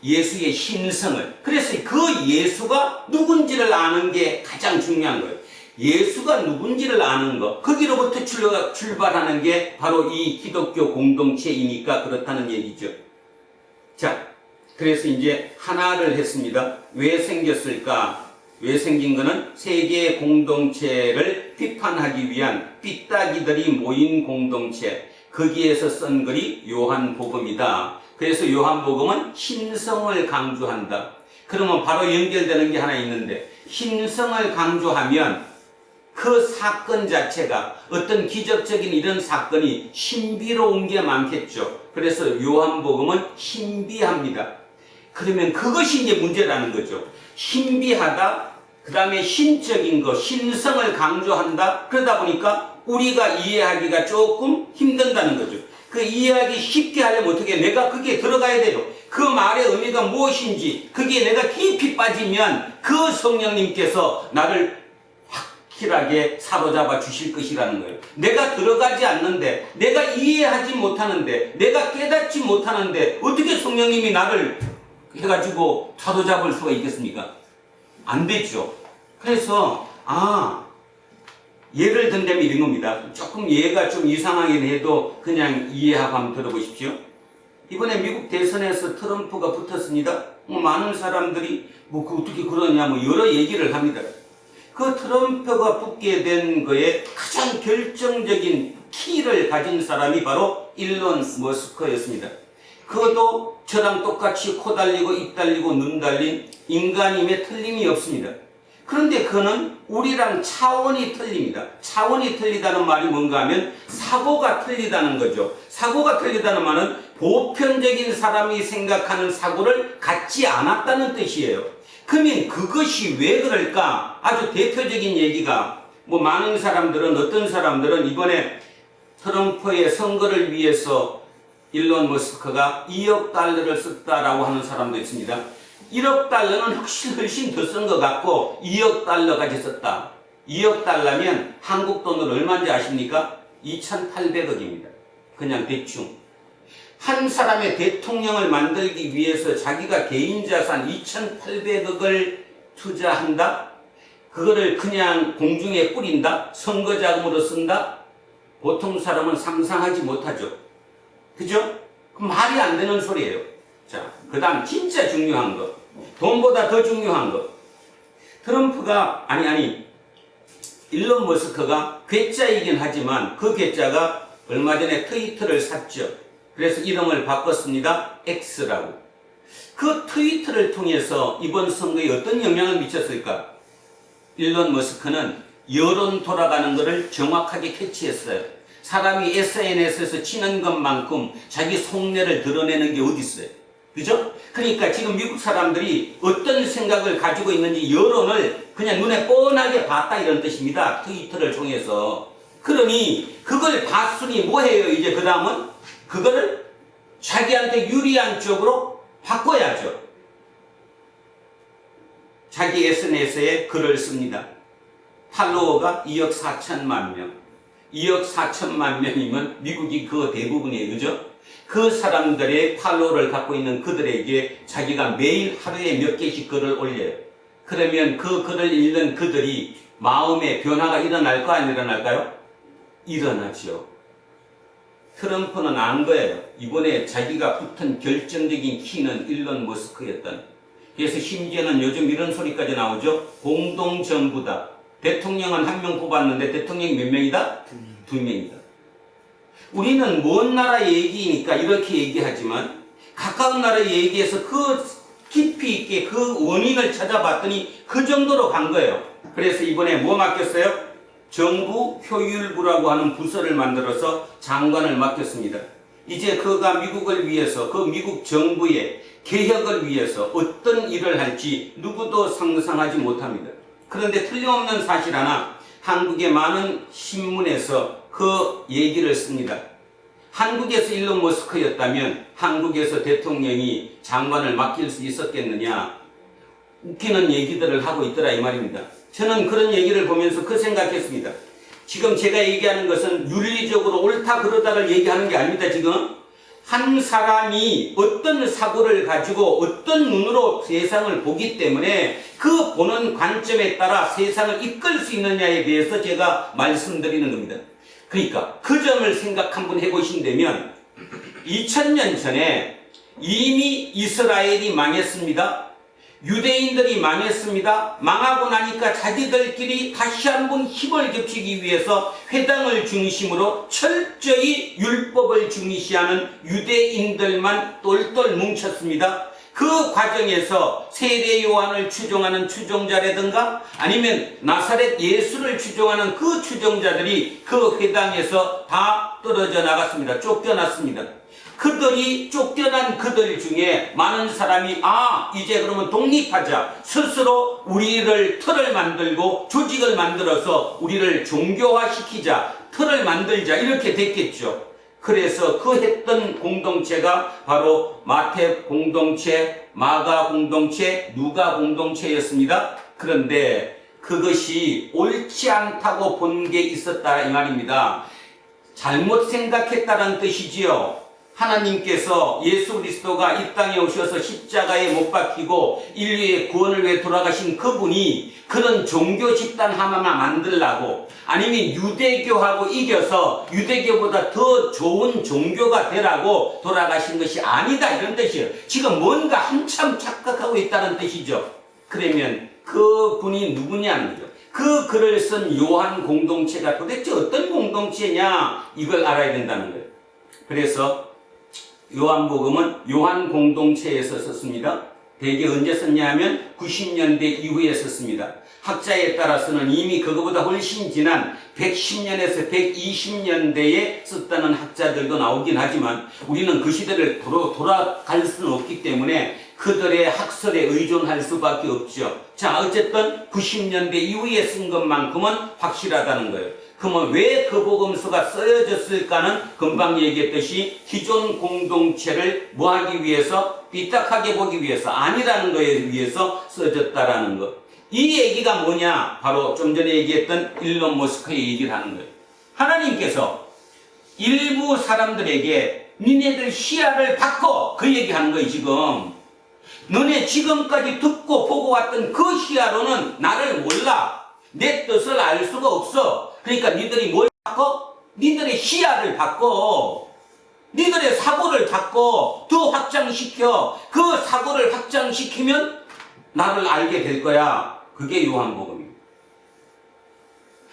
예수의 신성을. 그래서 그 예수가 누군지를 아는 게 가장 중요한 거예요. 예수가 누군지를 아는 것, 거기로부터 출발하는 게 바로 이 기독교 공동체이니까 그렇다는 얘기죠. 자, 그래서 이제 하나를 했습니다. 왜 생겼을까? 왜 생긴 거는 세계의 공동체를 비판하기 위한 삐딱이들이 모인 공동체, 거기에서 쓴 글이 요한복음이다. 그래서 요한복음은 신성을 강조한다. 그러면 바로 연결되는 게 하나 있는데, 신성을 강조하면 그 사건 자체가 어떤 기적적인 이런 사건이 신비로운 게 많겠죠. 그래서 요한복음은 신비합니다. 그러면 그것이 이제 문제라는 거죠. 신비하다, 그 다음에 신적인 것, 신성을 강조한다. 그러다 보니까 우리가 이해하기가 조금 힘든다는 거죠. 그 이해하기 쉽게 하려면 어떻게, 내가 거기에 들어가야 돼요. 그 말의 의미가 무엇인지 거기에 내가 깊이 빠지면 그 성령님께서 나를 확실하게 사로잡아 주실 것이라는 거예요. 내가 들어가지 않는데, 내가 이해하지 못하는데, 내가 깨닫지 못하는데 어떻게 성령님이 나를 해가지고 사로잡을 수가 있겠습니까? 안 되죠. 그래서 예를 든다면 이런 겁니다. 조금 예가 좀 이상하긴 해도 그냥 이해하고 한번 들어보십시오. 이번에 미국 대선에서 트럼프가 붙었습니다. 많은 사람들이 어떻게 그러냐 여러 얘기를 합니다. 그 트럼프가 붙게 된 거에 가장 결정적인 키를 가진 사람이 바로 일론 머스크였습니다. 그것도 저랑 똑같이 코 달리고 입 달리고 눈 달린 인간임에 틀림이 없습니다. 그런데 그는 우리랑 차원이 틀립니다. 차원이 틀리다는 말이 뭔가 하면 사고가 틀리다는 거죠. 사고가 틀리다는 말은 보편적인 사람이 생각하는 사고를 갖지 않았다는 뜻이에요. 그러면 그것이 왜 그럴까? 아주 대표적인 얘기가, 많은 사람들은, 어떤 사람들은 이번에 트럼프의 선거를 위해서 일론 머스크가 2억 달러를 썼다라고 하는 사람도 있습니다. 1억 달러는 훨씬 더 쓴 것 같고 2억 달러까지 썼다. 2억 달러면 한국 돈으로 얼마인지 아십니까? 2,800억입니다. 그냥 대충. 한 사람의 대통령을 만들기 위해서 자기가 개인 자산 2,800억을 투자한다? 그거를 그냥 공중에 뿌린다? 선거 자금으로 쓴다? 보통 사람은 상상하지 못하죠. 그죠? 말이 안 되는 소리예요. 자, 그 다음 진짜 중요한 거. 돈보다 더 중요한 거. 트럼프가, 일론 머스크가 괴짜이긴 하지만 그 괴짜가 얼마 전에 트위터를 샀죠. 그래서 이름을 바꿨습니다. X라고. 그 트위터를 통해서 이번 선거에 어떤 영향을 미쳤을까? 일론 머스크는 여론 돌아가는 것을 정확하게 캐치했어요. 사람이 SNS에서 치는 것만큼 자기 속내를 드러내는 게 어디 있어요? 그죠? 그러니까 지금 미국 사람들이 어떤 생각을 가지고 있는지 여론을 그냥 눈에 뻔하게 봤다 이런 뜻입니다. 트위터를 통해서. 그러니 그걸 봤으니 뭐해요? 이제 그 다음은 그거를 자기한테 유리한 쪽으로 바꿔야죠. 자기 SNS에 글을 씁니다. 팔로워가 2억 4천만 명. 2억 4천만 명이면 미국이 그 대부분이에요. 그죠? 그 사람들의 팔로워를 갖고 있는 그들에게 자기가 매일 하루에 몇 개씩 글을 올려요. 그러면 그 글을 읽는 그들이 마음의 변화가 일어날까 안 일어날까요? 일어나죠. 트럼프는 안 거예요. 이번에 자기가 붙은 결정적인 키는 일론 머스크였던. 그래서 심지어는 요즘 이런 소리까지 나오죠. 공동정부다. 대통령은 한 명 뽑았는데 대통령이 몇 명이다? 두 명이다. 우리는 먼 나라 얘기니까 이렇게 얘기하지만 가까운 나라 얘기해서 그 깊이 있게 그 원인을 찾아봤더니 그 정도로 간 거예요. 그래서 이번에 뭐 맡겼어요? 정부 효율부라고 하는 부서를 만들어서 장관을 맡겼습니다. 이제 그가 미국을 위해서 그 미국 정부의 개혁을 위해서 어떤 일을 할지 누구도 상상하지 못합니다. 그런데 틀림없는 사실 하나, 한국의 많은 신문에서 그 얘기를 씁니다. 한국에서 일론 머스크였다면 한국에서 대통령이 장관을 맡길 수 있었겠느냐, 웃기는 얘기들을 하고 있더라 이 말입니다. 저는 그런 얘기를 보면서 그 생각했습니다. 지금 제가 얘기하는 것은 윤리적으로 옳다 그러다를 얘기하는 게 아닙니다. 지금 한 사람이 어떤 사고를 가지고 어떤 눈으로 세상을 보기 때문에 그 보는 관점에 따라 세상을 이끌 수 있느냐에 대해서 제가 말씀드리는 겁니다. 그러니까 그 점을 생각 한번 해보신다면 2000년 전에 이미 이스라엘이 망했습니다. 유대인들이 망했습니다. 망하고 나니까 자기들끼리 다시 한번 힘을 겹치기 위해서 회당을 중심으로 철저히 율법을 중시하는 유대인들만 똘똘 뭉쳤습니다. 그 과정에서 세례 요한을 추종하는 추종자라든가 아니면 나사렛 예수를 추종하는 그 추종자들이 그 회당에서 다 떨어져 나갔습니다. 쫓겨났습니다. 그들이 쫓겨난 그들 중에 많은 사람이 이제 그러면 독립하자. 스스로 우리를 틀을 만들고 조직을 만들어서 우리를 종교화시키자. 틀을 만들자. 이렇게 됐겠죠. 그래서 그 했던 공동체가 바로 마태 공동체, 마가 공동체, 누가 공동체였습니다. 그런데 그것이 옳지 않다고 본 게 있었다 이 말입니다. 잘못 생각했다는 뜻이지요. 하나님께서 예수 그리스도가 이 땅에 오셔서 십자가에 못 박히고 인류의 구원을 위해 돌아가신 그분이 그런 종교 집단 하나만 만들라고 아니면 유대교하고 이겨서 유대교보다 더 좋은 종교가 되라고 돌아가신 것이 아니다 이런 뜻이에요. 지금 뭔가 한참 착각하고 있다는 뜻이죠. 그러면 그분이 누구냐는 거죠. 그 글을 쓴 요한 공동체가 도대체 어떤 공동체냐 이걸 알아야 된다는 거예요. 그래서 요한복음은 요한 공동체에서 썼습니다. 대개 언제 썼냐 하면 90년대 이후에 썼습니다. 학자에 따라서는 이미 그거보다 훨씬 지난 110년에서 120년대에 썼다는 학자들도 나오긴 하지만 우리는 그 시대를 돌아갈 수는 없기 때문에 그들의 학설에 의존할 수밖에 없죠. 자, 어쨌든 90년대 이후에 쓴 것만큼은 확실하다는 거예요. 그러면 왜 그 복음서가 쓰여졌을까는 금방 얘기했듯이 기존 공동체를 뭐 하기 위해서? 삐딱하게 보기 위해서, 아니라는 거에 위해서 써졌다라는 것. 이 얘기가 뭐냐? 바로 좀 전에 얘기했던 일론 머스크의 얘기를 하는 거예요. 하나님께서 일부 사람들에게 니네들 시야를 바꿔. 그 얘기하는 거예요 지금. 너네 지금까지 듣고 보고 왔던 그 시야로는 나를 몰라. 내 뜻을 알 수가 없어. 그러니까 니들이 뭘 바꿔? 니들의 시야를 바꿔. 니들의 사고를 바꿔. 더 확장시켜. 그 사고를 확장시키면 나를 알게 될 거야. 그게 요한복음이에요.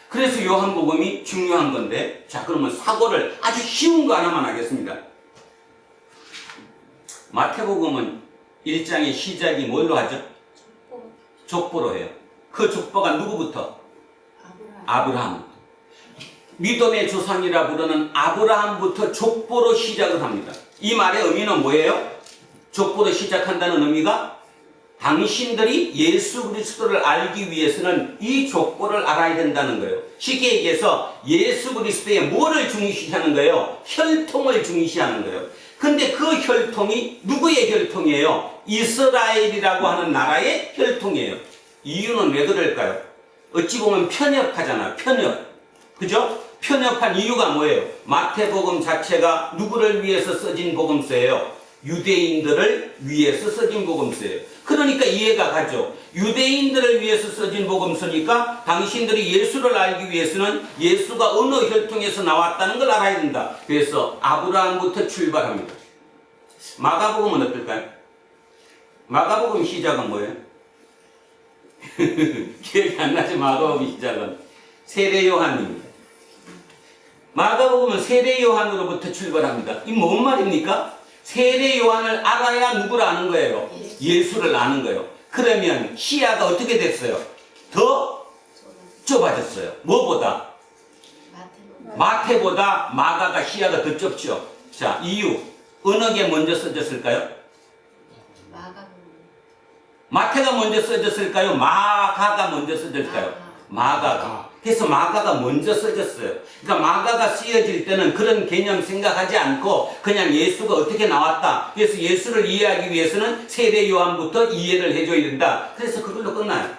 그래서 요한복음이 중요한 건데, 자 그러면 사고를 아주 쉬운 거 하나만 하겠습니다. 마태복음은 1장의 시작이 뭘로 하죠? 족보로 해요. 그 족보가 누구부터? 아브라함. 믿음의 조상이라 부르는 아브라함부터 족보로 시작을 합니다. 이 말의 의미는 뭐예요? 족보로 시작한다는 의미가 당신들이 예수 그리스도를 알기 위해서는 이 족보를 알아야 된다는 거예요. 쉽게 얘기해서 예수 그리스도의 뭐를 중시하는 거예요? 혈통을 중시하는 거예요. 근데 그 혈통이 누구의 혈통이에요? 이스라엘이라고 하는 나라의 혈통이에요. 이유는 왜 그럴까요? 어찌 보면 편협하잖아. 편협. 그죠? 편협한 이유가 뭐예요? 마태복음 자체가 누구를 위해서 써진 복음서예요? 유대인들을 위해서 써진 복음서예요. 그러니까 이해가 가죠. 유대인들을 위해서 써진 복음서니까 당신들이 예수를 알기 위해서는 예수가 어느 혈통에서 나왔다는 걸 알아야 된다. 그래서 아브라함부터 출발합니다. 마가복음은 어떨까요? 마가복음 시작은 뭐예요? 기억이 안 나죠? 마가복음 시작은 세례 요한입니다. 마가복음은 세례 요한으로부터 출발합니다. 이 뭔 말입니까? 세례 요한을 알아야 누구를 아는 거예요? 예수를 아는 거예요. 그러면 시야가 어떻게 됐어요? 더 좁아졌어요. 뭐보다? 마태보다 마가가 시야가 더 좁죠. 자, 이유. 어느 게 먼저 써졌을까요? 마태가 먼저 써졌을까요? 마가가 먼저 써졌을까요? 마가가. 그래서 마가가 먼저 써졌어요. 그러니까 마가가 쓰여질 때는 그런 개념 생각하지 않고 그냥 예수가 어떻게 나왔다. 그래서 예수를 이해하기 위해서는 세례 요한부터 이해를 해줘야 된다. 그래서 그걸로 끝나요.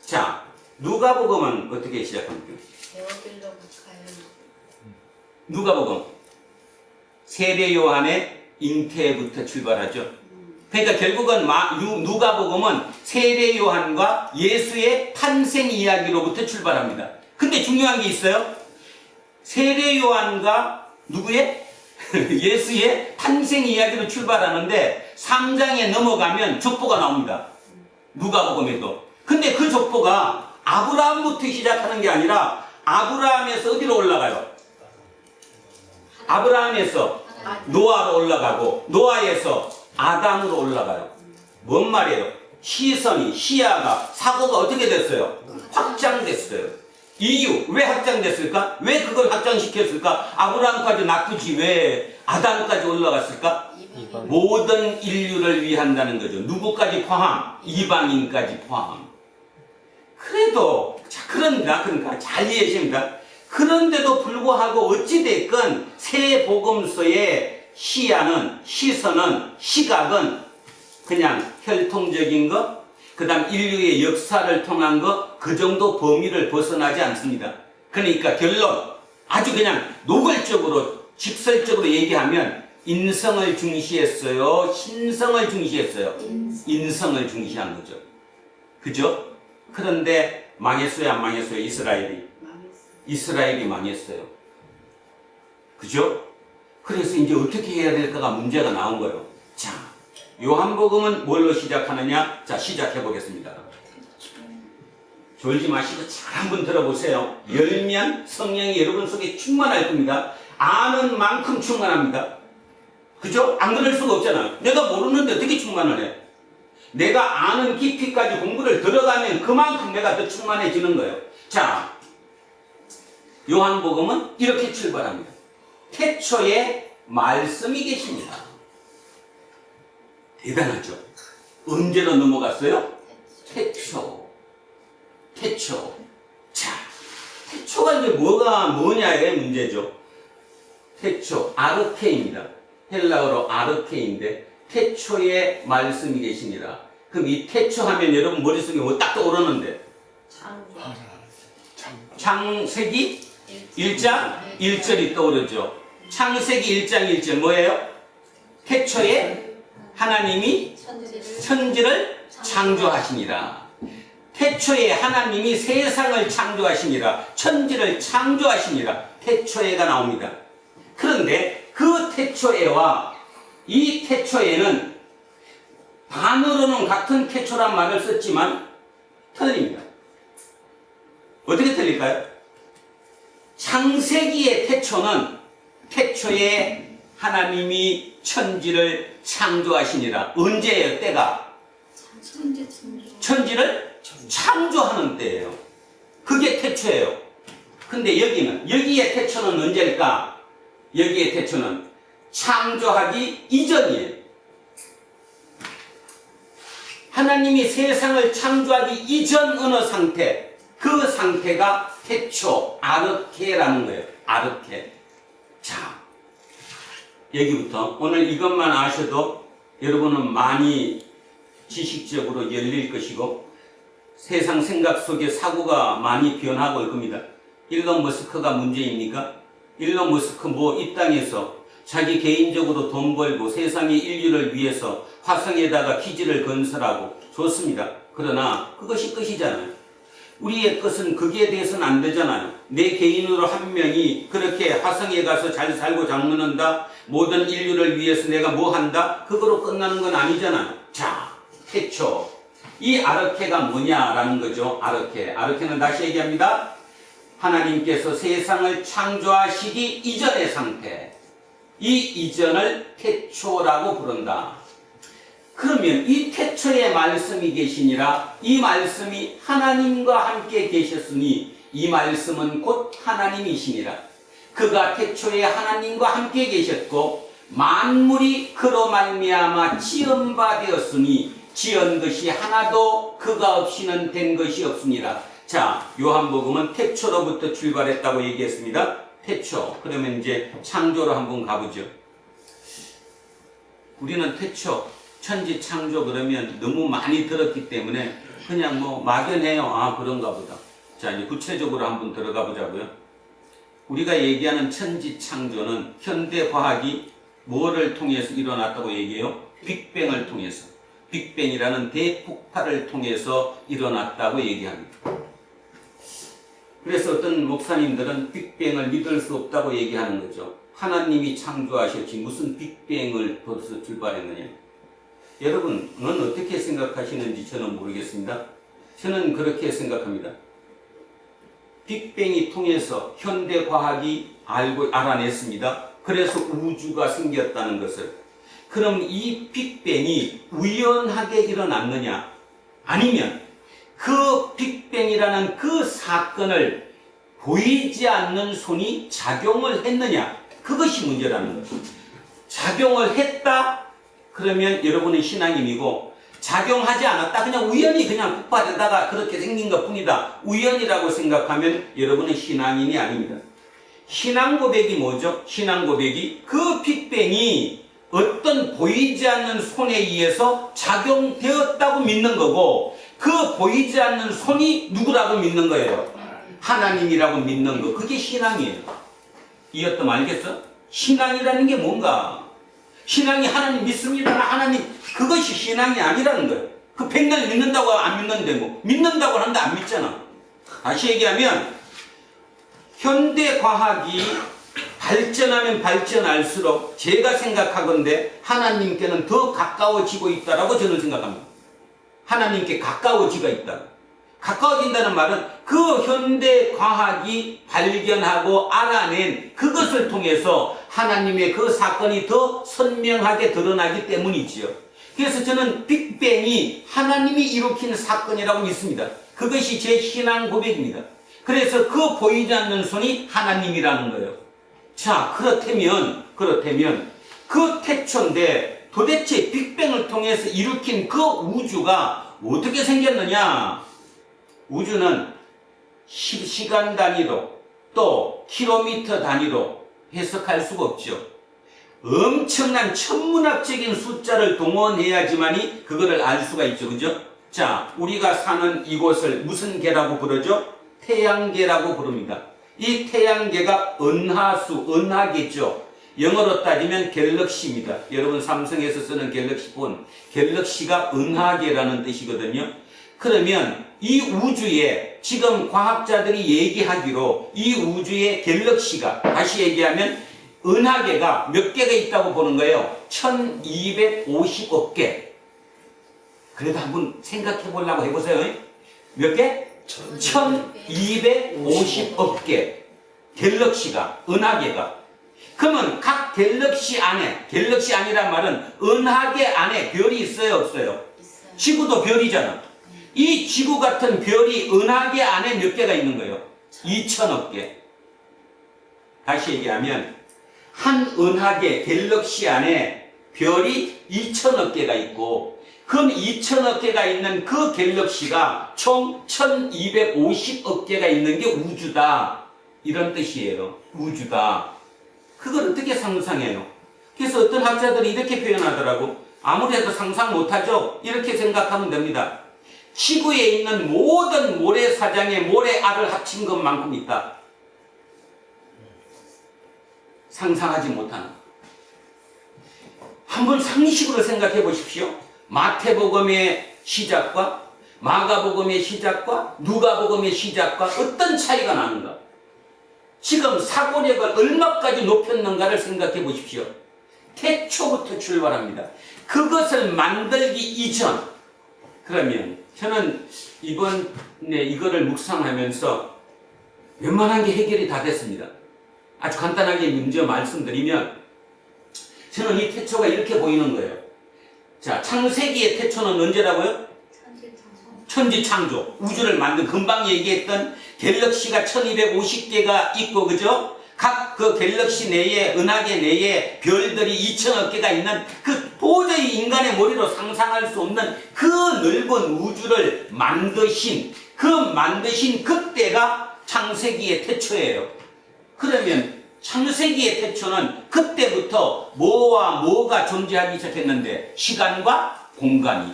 자, 누가복음은 어떻게 시작합니까? 누가복음 세례 요한의 잉태부터 출발하죠. 그러니까 결국은 누가복음은 세례 요한과 예수의 탄생 이야기로부터 출발합니다. 근데 중요한 게 있어요. 세례 요한과 누구의? 예수의 탄생 이야기로 출발하는데 3장에 넘어가면 족보가 나옵니다. 누가복음에도. 근데 그 족보가 아브라함부터 시작하는 게 아니라 아브라함에서 어디로 올라가요? 아브라함에서 노아로 올라가고 노아에서 아담으로 올라가요. 뭔 말이에요? 시선이, 시야가, 사고가 어떻게 됐어요? 확장됐어요. 이유, 왜 확장됐을까? 왜 그걸 확장시켰을까? 아브라함까지 놔두지 왜 아담까지 올라갔을까? 모든 인류를 위한다는 거죠. 누구까지 포함? 이방인까지 포함. 그래도, 자, 그러니까 잘 이해하십니다. 그런데도 불구하고 어찌됐건 새 복음서의 시야는, 시선은, 시각은 그냥 혈통적인 것, 그 다음 인류의 역사를 통한 것, 그 정도 범위를 벗어나지 않습니다. 그러니까 결론, 아주 그냥 노골적으로, 직설적으로 얘기하면 인성을 중시했어요? 신성을 중시했어요? 인성을 중시한 거죠. 그죠? 그런데 망했어요, 안 망했어요? 이스라엘이 망했어요. 그죠? 그래서 이제 어떻게 해야 될까가 문제가 나온 거예요. 자, 요한복음은 뭘로 시작하느냐? 자, 시작해 보겠습니다. 졸지 마시고 잘 한번 들어보세요. 열면 성령이 여러분 속에 충만할 겁니다. 아는 만큼 충만합니다. 그죠? 안 그럴 수가 없잖아요. 내가 모르는데 어떻게 충만을 해? 내가 아는 깊이까지 공부를 들어가면 그만큼 내가 더 충만해지는 거예요. 자, 요한복음은 이렇게 출발합니다. 태초에 말씀이 계십니다. 대단하죠? 언제로 넘어갔어요? 태초. 자, 태초가 이제 뭐냐의 문제죠. 태초, 아르케입니다. 헬라어로 아르케인데, 태초에 말씀이 계십니다. 그럼 이 태초 하면 여러분 머릿속에 뭐 딱 떠오르는데? 창세기 1장 1절이 떠오르죠. 창세기 1장 1절 뭐예요? 태초에 하나님이 천지를 창조하시니라. 태초에 하나님이 세상을 창조하시니라. 천지를 창조하시니라. 태초에가 나옵니다. 그런데 그 태초에와 이 태초에는 단어로는 같은 태초란 말을 썼지만 틀립니다. 어떻게 틀릴까요? 창세기의 태초는 태초에 하나님이 천지를 창조하시니라. 언제예요? 때가? 천지를 창조하는 때예요. 그게 태초예요. 근데 여기의 태초는 언제일까? 여기의 태초는 창조하기 이전이에요. 하나님이 세상을 창조하기 이전 어느 상태, 그 상태가 태초, 아르케라는 거예요. 아르케. 자, 여기부터 오늘 이것만 아셔도 여러분은 많이 지식적으로 열릴 것이고 세상 생각 속에 사고가 많이 변하고 올 겁니다. 일론 머스크가 문제입니까? 일론 머스크 이 땅에서 자기 개인적으로 돈 벌고 세상의 인류를 위해서 화성에다가 기지를 건설하고 좋습니다. 그러나 그것이 끝이잖아요. 우리의 것은 거기에 대해서는 안 되잖아요. 내 개인으로 한 명이 그렇게 화성에 가서 잘 살고 장만한다, 모든 인류를 위해서 내가 뭐 한다, 그거로 끝나는 건 아니잖아요. 자, 태초. 이 아르케가 뭐냐라는 거죠. 아르케는 다시 얘기합니다. 하나님께서 세상을 창조하시기 이전의 상태. 이 이전을 태초라고 부른다. 그러면 이 태초의 말씀이 계시니라. 이 말씀이 하나님과 함께 계셨으니 이 말씀은 곧 하나님이시니라. 그가 태초에 하나님과 함께 계셨고 만물이 그로 말미암아 지은 바 되었으니 지은 것이 하나도 그가 없이는 된 것이 없으니라. 자, 요한복음은 태초로부터 출발했다고 얘기했습니다. 태초. 그러면 이제 창조로 한번 가보죠. 우리는 태초, 천지 창조 그러면 너무 많이 들었기 때문에 그냥 막연해요. 아, 그런가 보다. 자, 이제 구체적으로 한번 들어가 보자고요. 우리가 얘기하는 천지 창조는 현대 과학이 뭐를 통해서 일어났다고 얘기해요? 빅뱅을 통해서. 빅뱅이라는 대폭발을 통해서 일어났다고 얘기합니다. 그래서 어떤 목사님들은 빅뱅을 믿을 수 없다고 얘기하는 거죠. 하나님이 창조하셨지 무슨 빅뱅을 벌써 출발했느냐. 여러분은 어떻게 생각하시는지 저는 모르겠습니다. 저는 그렇게 생각합니다. 빅뱅이 통해서 현대 과학이 알아냈습니다. 그래서 우주가 생겼다는 것을. 그럼 이 빅뱅이 우연하게 일어났느냐? 아니면 그 빅뱅이라는 그 사건을 보이지 않는 손이 작용을 했느냐? 그것이 문제라는 거죠. 작용을 했다? 그러면 여러분은 신앙인이고, 작용하지 않았다? 그냥 우연히 그냥 폭발하다가 그렇게 생긴 것 뿐이다. 우연이라고 생각하면 여러분은 신앙인이 아닙니다. 신앙 고백이 뭐죠? 신앙 고백이 그 빅뱅이 어떤 보이지 않는 손에 의해서 작용되었다고 믿는 거고, 그 보이지 않는 손이 누구라고 믿는 거예요? 하나님이라고 믿는 거. 그게 신앙이에요. 이것도 알겠어? 신앙이라는 게 뭔가? 신앙이 하나님 믿습니다. 하나님, 그것이 신앙이 아니라는 거예요. 그 백날 믿는다고 안 믿는데 믿는다고 하는데 안 믿잖아. 다시 얘기하면 현대 과학이 발전하면 발전할수록 제가 생각하건대 하나님께는 더 가까워지고 있다라고 저는 생각합니다. 하나님께 가까워지고 있다. 가까워진다는 말은 그 현대 과학이 발견하고 알아낸 그것을 통해서 하나님의 그 사건이 더 선명하게 드러나기 때문이지요. 그래서 저는 빅뱅이 하나님이 일으킨 사건이라고 믿습니다. 그것이 제 신앙 고백입니다. 그래서 그 보이지 않는 손이 하나님이라는 거예요. 자, 그렇다면 그 태초인데 도대체 빅뱅을 통해서 일으킨 그 우주가 어떻게 생겼느냐? 우주는 시간 단위로 또 킬로미터 단위로 해석할 수가 없죠. 엄청난 천문학적인 숫자를 동원해야지만이 그거를 알 수가 있죠. 그죠? 자, 우리가 사는 이곳을 무슨 계라고 부르죠? 태양계라고 부릅니다. 이 태양계가 은하계죠. 영어로 따지면 갤럭시입니다. 여러분 삼성에서 쓰는 갤럭시 폰, 갤럭시가 은하계라는 뜻이거든요. 그러면 이 우주에 지금 과학자들이 얘기하기로 이 우주의 갤럭시가, 다시 얘기하면 은하계가 몇 개가 있다고 보는 거예요. 1250억 개. 그래도 한번 생각해 보려고 해보세요. 몇 개? 1250억 개. 갤럭시가, 은하계가. 그러면 각 갤럭시 안에, 갤럭시 안이란 말은 은하계 안에 별이 있어요, 없어요? 있어요. 지구도 별이잖아. 이 지구 같은 별이 은하계 안에 몇 개가 있는 거예요? 2000억 개. 다시 얘기하면 한 은하계 갤럭시 안에 별이 2000억 개가 있고, 그럼 2000억 개가 있는 그 갤럭시가 총 1250억 개가 있는 게 우주다. 이런 뜻이에요. 우주다. 그걸 어떻게 상상해요? 그래서 어떤 학자들이 이렇게 표현하더라고. 아무래도 상상 못하죠? 이렇게 생각하면 됩니다. 지구에 있는 모든 모래사장의 모래알을 합친 것만큼 있다. 상상하지 못하는. 한번 상식으로 생각해 보십시오. 마태복음의 시작과 마가복음의 시작과 누가복음의 시작과 어떤 차이가 나는가? 지금 사고력을 얼마까지 높였는가를 생각해 보십시오. 태초부터 출발합니다. 그것을 만들기 이전. 그러면 저는 이번에 이거를 묵상하면서 웬만한 게 해결이 다 됐습니다. 아주 간단하게 먼저 말씀드리면 저는 이 태초가 이렇게 보이는 거예요. 자, 창세기의 태초는 언제라고요? 천지창조. 우주를 만든, 금방 얘기했던 갤럭시가 1250개가 있고, 그죠? 각 그 갤럭시 내에, 은하계 내에 별들이 2000억 개가 있는 그 도저히 인간의 머리로 상상할 수 없는 그 넓은 우주를 만드신 그때가 창세기의 태초예요. 그러면 창세기의 태초는 그때부터 뭐와 뭐가 존재하기 시작했는데, 시간과 공간이.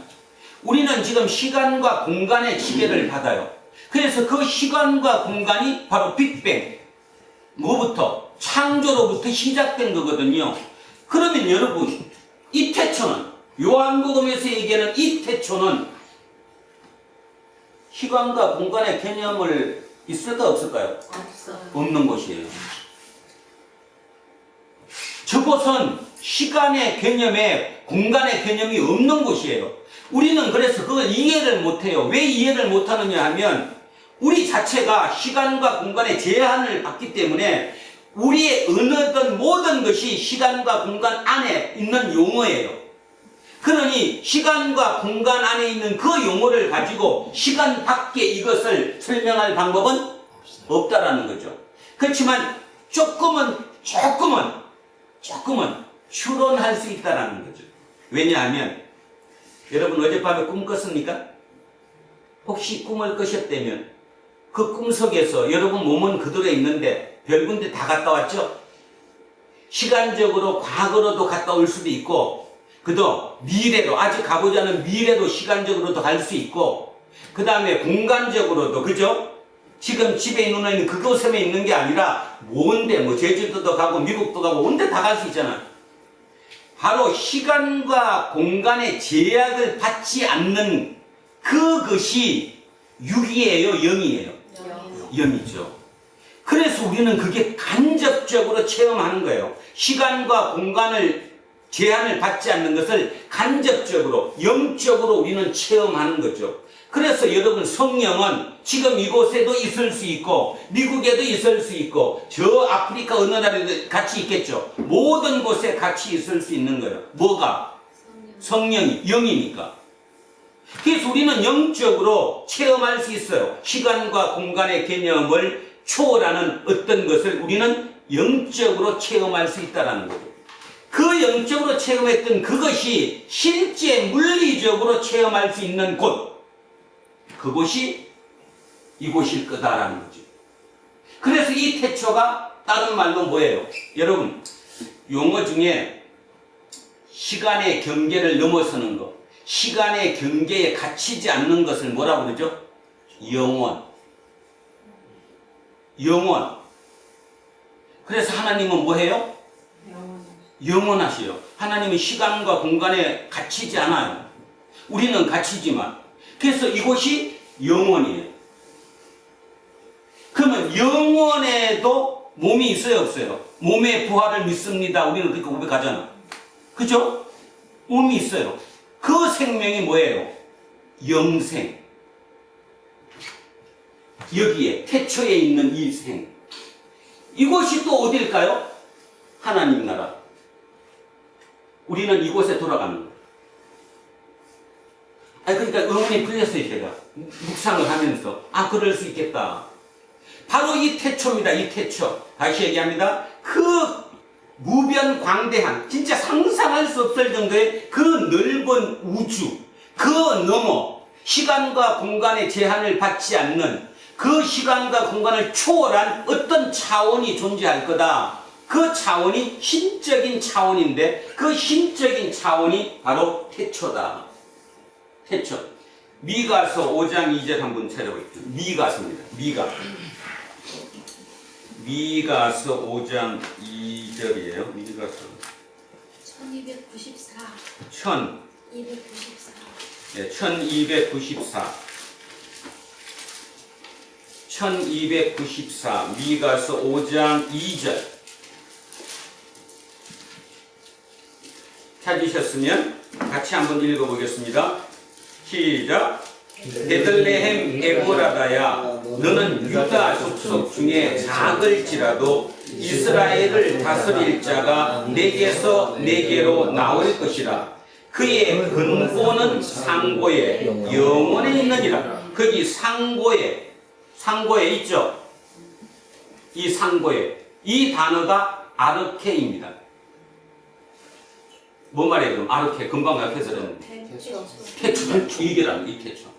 우리는 지금 시간과 공간의 지배를 받아요. 그래서 그 시간과 공간이 바로 빅뱅, 뭐부터? 창조로부터 시작된 거거든요. 그러면 여러분, 이 태초는, 요한복음에서 얘기하는 이 태초는 시간과 공간의 개념을 있을까 없을까요? 없어요. 없는 것이에요. 저곳은 시간의 개념에 공간의 개념이 없는 곳이에요. 우리는 그래서 그걸 이해를 못해요. 왜 이해를 못하느냐 하면 우리 자체가 시간과 공간의 제한을 받기 때문에 우리의 언어든 모든 것이 시간과 공간 안에 있는 용어예요. 그러니 시간과 공간 안에 있는 그 용어를 가지고 시간 밖에 이것을 설명할 방법은 없다라는 거죠. 그렇지만 조금은 추론할 수 있다라는 거죠. 왜냐하면 여러분 어젯밤에 꿈 꿨습니까? 혹시 꿈을 꾸셨다면 그 꿈 속에서 여러분 몸은 그대로 있는데 별 군데 다 갔다 왔죠? 시간적으로 과거로도 갔다 올 수도 있고, 그도 미래로, 아직 가보지 않은 미래로 시간적으로도 갈 수 있고, 그 다음에 공간적으로도, 그죠? 지금 집에 있는 그곳에 있는 게 아니라 뭔데, 뭐 제주도도 가고 미국도 가고 온데 다 갈 수 있잖아. 바로 시간과 공간의 제약을 받지 않는 그것이 6이에요, 0이에요? 0이죠. 그래서 우리는 그게 간접적으로 체험하는 거예요. 시간과 공간을 제한을 받지 않는 것을 간접적으로, 영적으로 우리는 체험하는 거죠. 그래서 여러분 성령은 지금 이곳에도 있을 수 있고 미국에도 있을 수 있고 저 아프리카 어느 나라에도 같이 있겠죠. 모든 곳에 같이 있을 수 있는 거예요. 뭐가? 성령이, 영이니까. 그래서 우리는 영적으로 체험할 수 있어요. 시간과 공간의 개념을 초월하는 어떤 것을 우리는 영적으로 체험할 수 있다는 거죠. 그 영적으로 체험했던 그것이 실제 물리적으로 체험할 수 있는 곳, 그곳이 이곳일 거다라는 거죠. 그래서 이 태초가 다른 말로 뭐예요? 여러분, 용어 중에 시간의 경계를 넘어서는 것, 시간의 경계에 갇히지 않는 것을 뭐라고 그러죠? 영원. 영원. 그래서 하나님은 뭐해요? 영원하시요. 하나님은 시간과 공간에 갇히지 않아요. 우리는 갇히지만. 그래서 이곳이 영원이에요. 그러면 영원에도 몸이 있어요, 없어요? 몸의 부활을 믿습니다. 우리는 그렇게 고백하잖아. 그죠? 몸이 있어요. 그 생명이 뭐예요? 영생. 여기에 태초에 있는 이 생. 이곳이 또 어딜까요? 하나님 나라. 우리는 이곳에 돌아가는 거예요. 그러니까 의문이 풀렸어요, 제가. 묵상을 하면서. 그럴 수 있겠다. 바로 이 태초입니다, 이 태초. 다시 얘기합니다. 그 무변광대한, 진짜 상상할 수 없을 정도의 그 넓은 우주, 그 너머, 시간과 공간의 제한을 받지 않는 그 시간과 공간을 초월한 어떤 차원이 존재할 거다. 그 차원이 신적인 차원인데 그 신적인 차원이 바로 태초다. 태초. 미가서 5장 2절 한번 찾아볼게요. 미가서입니다. 미가서 5장 2절이에요. 미가서 1294. 1294 미가서 5장 2절 찾으셨으면 같이 한번 읽어보겠습니다. 시작. 베들레헴 에브라다야, 너는 유다 족속 중에 작을지라도 이스라엘을 다스릴 자가 내게서 내게로 나올 것이라. 그의 근본은 상고에 영원에 있느니라. 거기 상고에 있죠. 이 상고에, 이 단어가 아르케입니다. 뭔 말이에요? 그럼 아르케, 금방 앞에서 태초, 이게란 이 태초.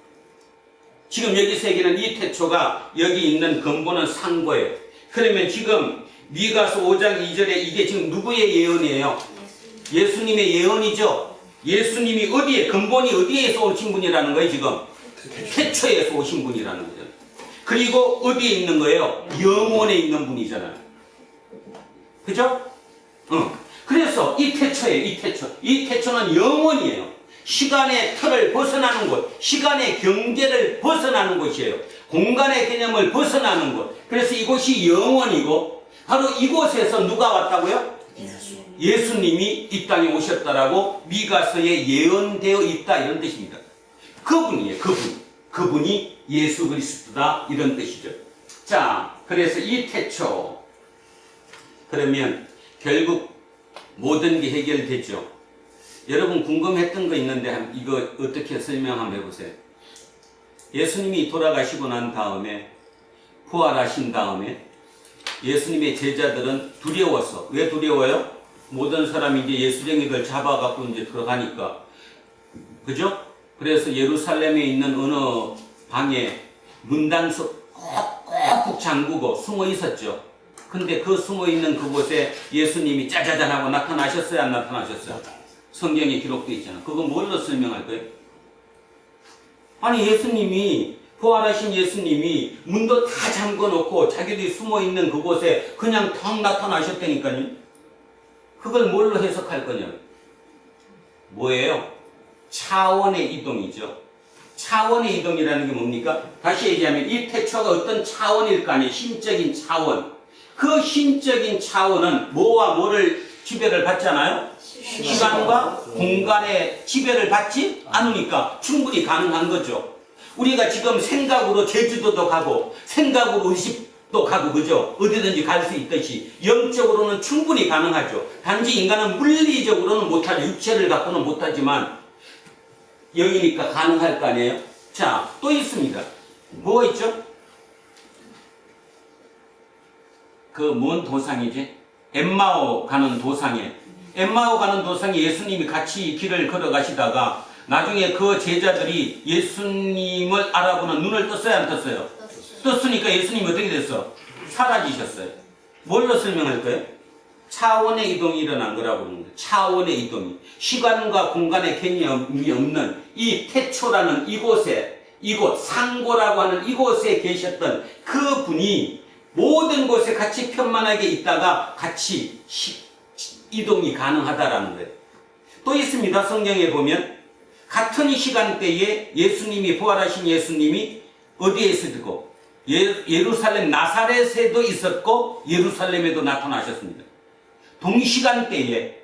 지금 여기서 얘기하는 이 태초가 여기 있는 근본은 상고예요. 그러면 지금 미가서 5장 2절에 이게 지금 누구의 예언이에요? 예수님의 예언이죠. 예수님이 어디에, 근본이 어디에서 오신 분이라는 거예요, 지금? 태초에서 오신 분이라는 거죠. 그리고 어디에 있는 거예요? 영원에 있는 분이잖아요. 그죠? 그래서 이 태초는 영원이에요. 시간의 틀을 벗어나는 곳, 시간의 경계를 벗어나는 곳이에요. 공간의 개념을 벗어나는 곳. 그래서 이곳이 영원이고, 바로 이곳에서 누가 왔다고요? 예수님이 이 땅에 오셨다라고 미가서에 예언되어 있다, 이런 뜻입니다. 그분이에요, 그분이 예수 그리스도다, 이런 뜻이죠. 자, 그래서 이 태초. 그러면 결국 모든 게 해결되죠. 여러분 궁금했던 거 있는데 이거 어떻게 설명 한번 해보세요. 예수님이 돌아가시고 난 다음에, 부활하신 다음에 예수님의 제자들은 두려워서, 왜 두려워요? 모든 사람이 이제 예수쟁이들 잡아갖고 이제 들어가니까, 그죠? 그래서 예루살렘에 있는 어느 방에 문단서 꼭 잠그고 숨어 있었죠. 근데 그 숨어 있는 그곳에 예수님이 짜자잔 하고 나타나셨어요, 안 나타나셨어요? 성경에 기록되어 있잖아. 그거 뭘로 설명할 거예요? 아니, 예수님이, 부활하신 예수님이 문도 다 잠궈놓고 자기들이 숨어 있는 그곳에 그냥 턱 나타나셨다니까요. 그걸 뭘로 해석할 거냐? 뭐예요? 차원의 이동이죠. 차원의 이동이라는 게 뭡니까? 다시 얘기하면 이 태초가 어떤 차원일 거 아니에요? 신적인 차원. 그 신적인 차원은 뭐와 뭐를 지배를 받잖아요? 시간과 공간의 지배를 받지 않으니까 충분히 가능한 거죠. 우리가 지금 생각으로 제주도도 가고 생각으로 의식도 가고, 그죠? 어디든지 갈 수 있듯이 영적으로는 충분히 가능하죠. 단지 인간은 물리적으로는 못하죠. 육체를 갖고는 못하지만 영이니까 가능할 거 아니에요? 자, 또 있습니다. 뭐가 있죠? 그 뭔 도상이지? 엠마오 가는 도상에 예수님이 같이 길을 걸어가시다가 나중에 그 제자들이 예수님을 알아보는 눈을 떴어요, 안 떴어요? 떴으니까 예수님이 어떻게 됐어? 사라지셨어요. 뭘로 설명할까요? 차원의 이동이 일어난 거라고 하는 거예요. 차원의 이동이. 시간과 공간의 개념이 없는 이 태초라는 이곳, 상고라고 하는 이곳에 계셨던 그 분이 모든 곳에 같이 편만하게 있다가 같이 이동이 가능하다라는 거예요. 또 있습니다. 성경에 보면 같은 시간대에 예수님이 부활하신 예수님이 어디에 있었고 예루살렘 나사렛에도 있었고 예루살렘에도 나타나셨습니다. 동시간대에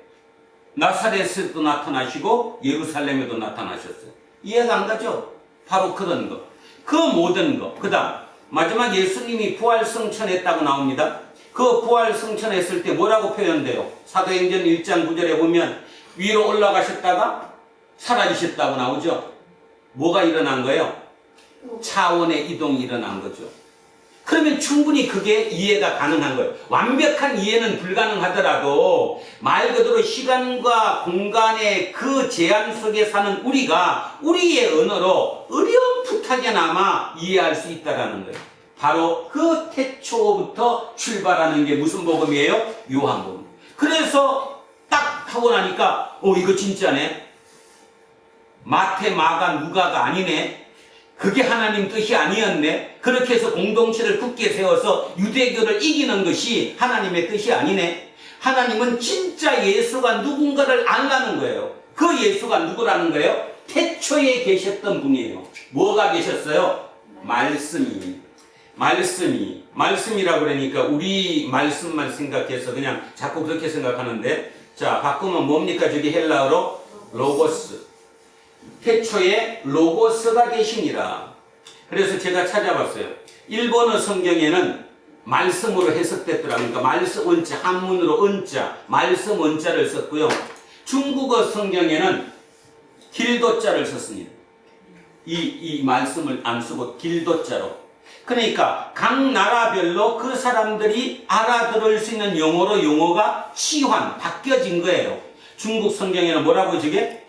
나사렛에도 나타나시고 예루살렘에도 나타나셨어요. 이해가 안 가죠? 바로 그런 거. 그 모든 거. 그 다음 마지막 예수님이 부활승천했다고 나옵니다. 그 부활승천했을 때 뭐라고 표현돼요? 사도행전 1장 9절에 보면 위로 올라가셨다가 사라지셨다고 나오죠. 뭐가 일어난 거예요? 차원의 이동이 일어난 거죠. 그러면 충분히 그게 이해가 가능한 거예요. 완벽한 이해는 불가능하더라도 말 그대로 시간과 공간의 그 제한 속에 사는 우리가 우리의 언어로 어렴풋하게나마 이해할 수 있다는 거예요. 바로 그 태초부터 출발하는 게 무슨 복음이에요? 요한복음. 그래서 딱 하고 나니까 이거 진짜네. 마태, 마가, 누가가 아니네. 그게 하나님 뜻이 아니었네. 그렇게 해서 공동체를 굳게 세워서 유대교를 이기는 것이 하나님의 뜻이 아니네. 하나님은 진짜 예수가 누군가를 알라는 거예요. 그 예수가 누구라는 거예요? 태초에 계셨던 분이에요. 뭐가 계셨어요? 말씀이라고 그러니까 우리 말씀만 생각해서 그냥 자꾸 그렇게 생각하는데, 자 바꾸면 뭡니까? 저기 헬라어로 로고스. 태초에 로고스가 계시니라. 그래서 제가 찾아봤어요. 일본어 성경에는 말씀으로 해석됐더라. 그러니까 말씀 원자, 한문으로 원자, 말씀 원자를 썼고요. 중국어 성경에는 길도자를 썼습니다. 이 말씀을 안 쓰고 길도자로. 그러니까 각 나라별로 그 사람들이 알아들을 수 있는 용어가 치환, 바뀌어진 거예요. 중국 성경에는 뭐라고 저게?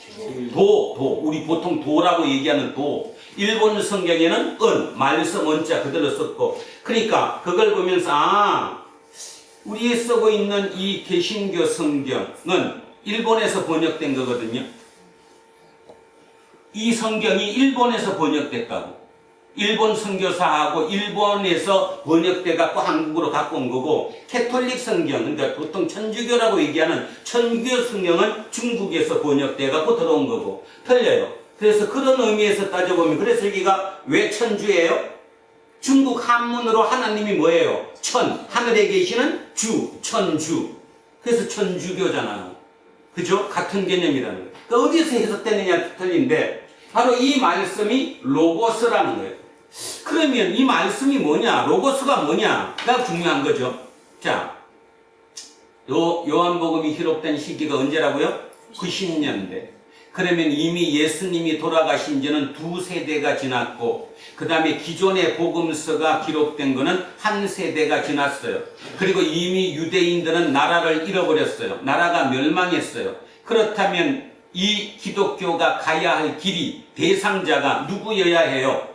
우리 보통 도라고 얘기하는 도. 일본 성경에는 말씀 원자 그대로 썼고. 그러니까 그걸 보면서 우리 쓰고 있는 이 개신교 성경은 일본에서 번역된 거거든요. 이 성경이 일본에서 번역됐다고. 일본 선교사하고 일본에서 번역돼 갖고 한국으로 갖고 온 거고, 캐톨릭 성경, 그러니까 보통 천주교라고 얘기하는 천주교 성경은 중국에서 번역돼 갖고 들어온 거고 틀려요. 그래서 그런 의미에서 따져보면, 그래서 여기가 왜 천주예요? 중국 한문으로 하나님이 뭐예요? 하늘에 계시는 천주. 그래서 천주교잖아요. 그죠? 같은 개념이라는 거예요. 그러니까 어디서 해석되느냐 틀린데, 바로 이 말씀이 로고스라는 거예요. 그러면 이 말씀이 뭐냐? 로고스가 뭐냐?가 중요한 거죠. 자, 요한복음이 기록된 시기가 언제라고요? 90년대. 그러면 이미 예수님이 돌아가신 지는 2세대가 지났고, 그 다음에 기존의 복음서가 기록된 거는 1세대가 지났어요. 그리고 이미 유대인들은 나라를 잃어버렸어요. 나라가 멸망했어요. 그렇다면 이 기독교가 가야 할 길이, 대상자가 누구여야 해요?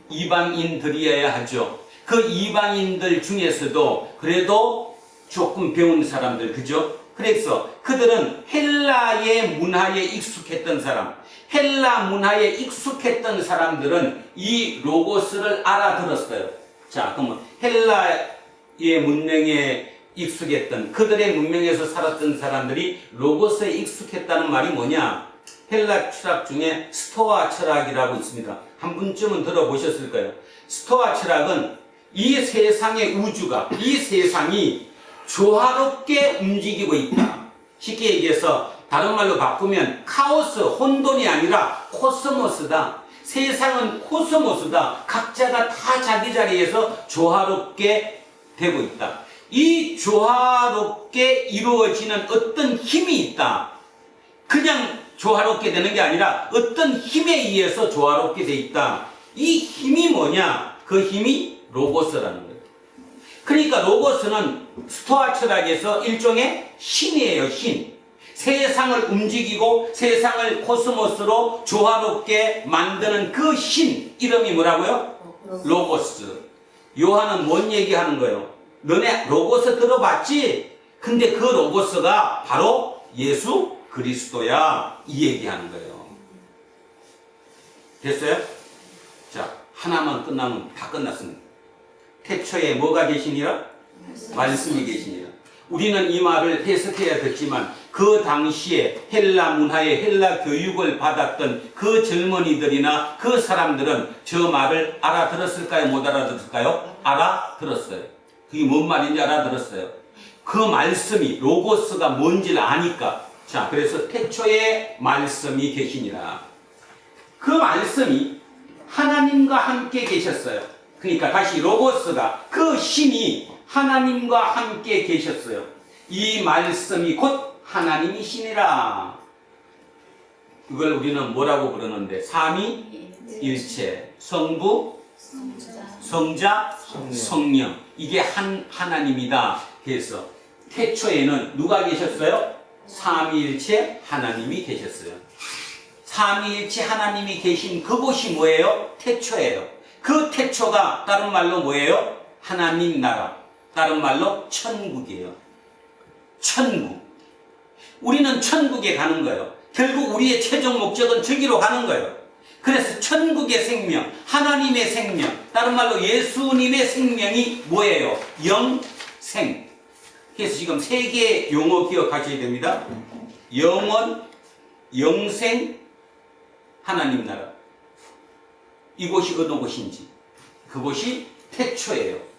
이방인들이어야 하죠. 그 이방인들 중에서도 그래도 조금 배운 사람들, 그죠? 그래서 그들은 헬라의 문화에 익숙했던 사람, 헬라 문화에 익숙했던 사람들은 이 로고스를 알아들었어요. 자, 그러면 헬라의 문명에 익숙했던, 그들의 문명에서 살았던 사람들이 로고스에 익숙했다는 말이 뭐냐? 헬라 철학 중에 스토아 철학이라고 있습니다. 한 분쯤은 들어보셨을 거예요. 스토아 철학은 이 세상의 우주가, 이 세상이 조화롭게 움직이고 있다. 쉽게 얘기해서 다른 말로 바꾸면 카오스, 혼돈이 아니라 코스모스다. 세상은 코스모스다. 각자가 다 자기 자리에서 조화롭게 되고 있다. 이 조화롭게 이루어지는 어떤 힘이 있다. 그냥 조화롭게 되는 게 아니라 어떤 힘에 의해서 조화롭게 돼 있다. 이 힘이 뭐냐? 그 힘이 로고스라는 거예요. 그러니까 로고스는 스토아 철학에서 일종의 신이에요, 신. 세상을 움직이고 세상을 코스모스로 조화롭게 만드는 그 신, 이름이 뭐라고요? 로고스. 요한은 뭔 얘기하는 거예요? 너네 로고스 들어봤지? 근데 그 로고스가 바로 예수 그리스도야, 이 얘기하는 거예요. 됐어요? 자, 하나만 끝나면 다 끝났습니다. 태초에 뭐가 계시니라? 말씀이 계시니라. 우리는 이 말을 해석해야 됐지만 그 당시에 헬라 문화에 헬라 교육을 받았던 그 젊은이들이나 그 사람들은 저 말을 알아들었을까요? 못 알아들었을까요? 알아들었어요. 그게 뭔 말인지 알아들었어요. 그 말씀이 로고스가 뭔지를 아니까. 자, 그래서 태초에 말씀이 계시니라. 그 말씀이 하나님과 함께 계셨어요. 그러니까 다시 로고스가 그 신이 하나님과 함께 계셨어요. 이 말씀이 곧 하나님이시니라. 그걸 우리는 뭐라고 부르는데 삼위일체, 성부, 성자, 성령. 이게 한 하나님이다. 그래서 태초에는 누가 계셨어요? 삼위일체 하나님이 계셨어요. 삼위일체 하나님이 계신 그곳이 뭐예요? 태초예요. 그 태초가 다른 말로 뭐예요? 하나님 나라. 다른 말로 천국이에요. 천국. 우리는 천국에 가는 거예요. 결국 우리의 최종 목적은 저기로 가는 거예요. 그래서 천국의 생명, 하나님의 생명, 다른 말로 예수님의 생명이 뭐예요? 영생. 그래서 지금 세 개의 용어 기억하셔야 됩니다. 영원, 영생, 하나님 나라. 이곳이 어느 곳인지. 그곳이 태초예요.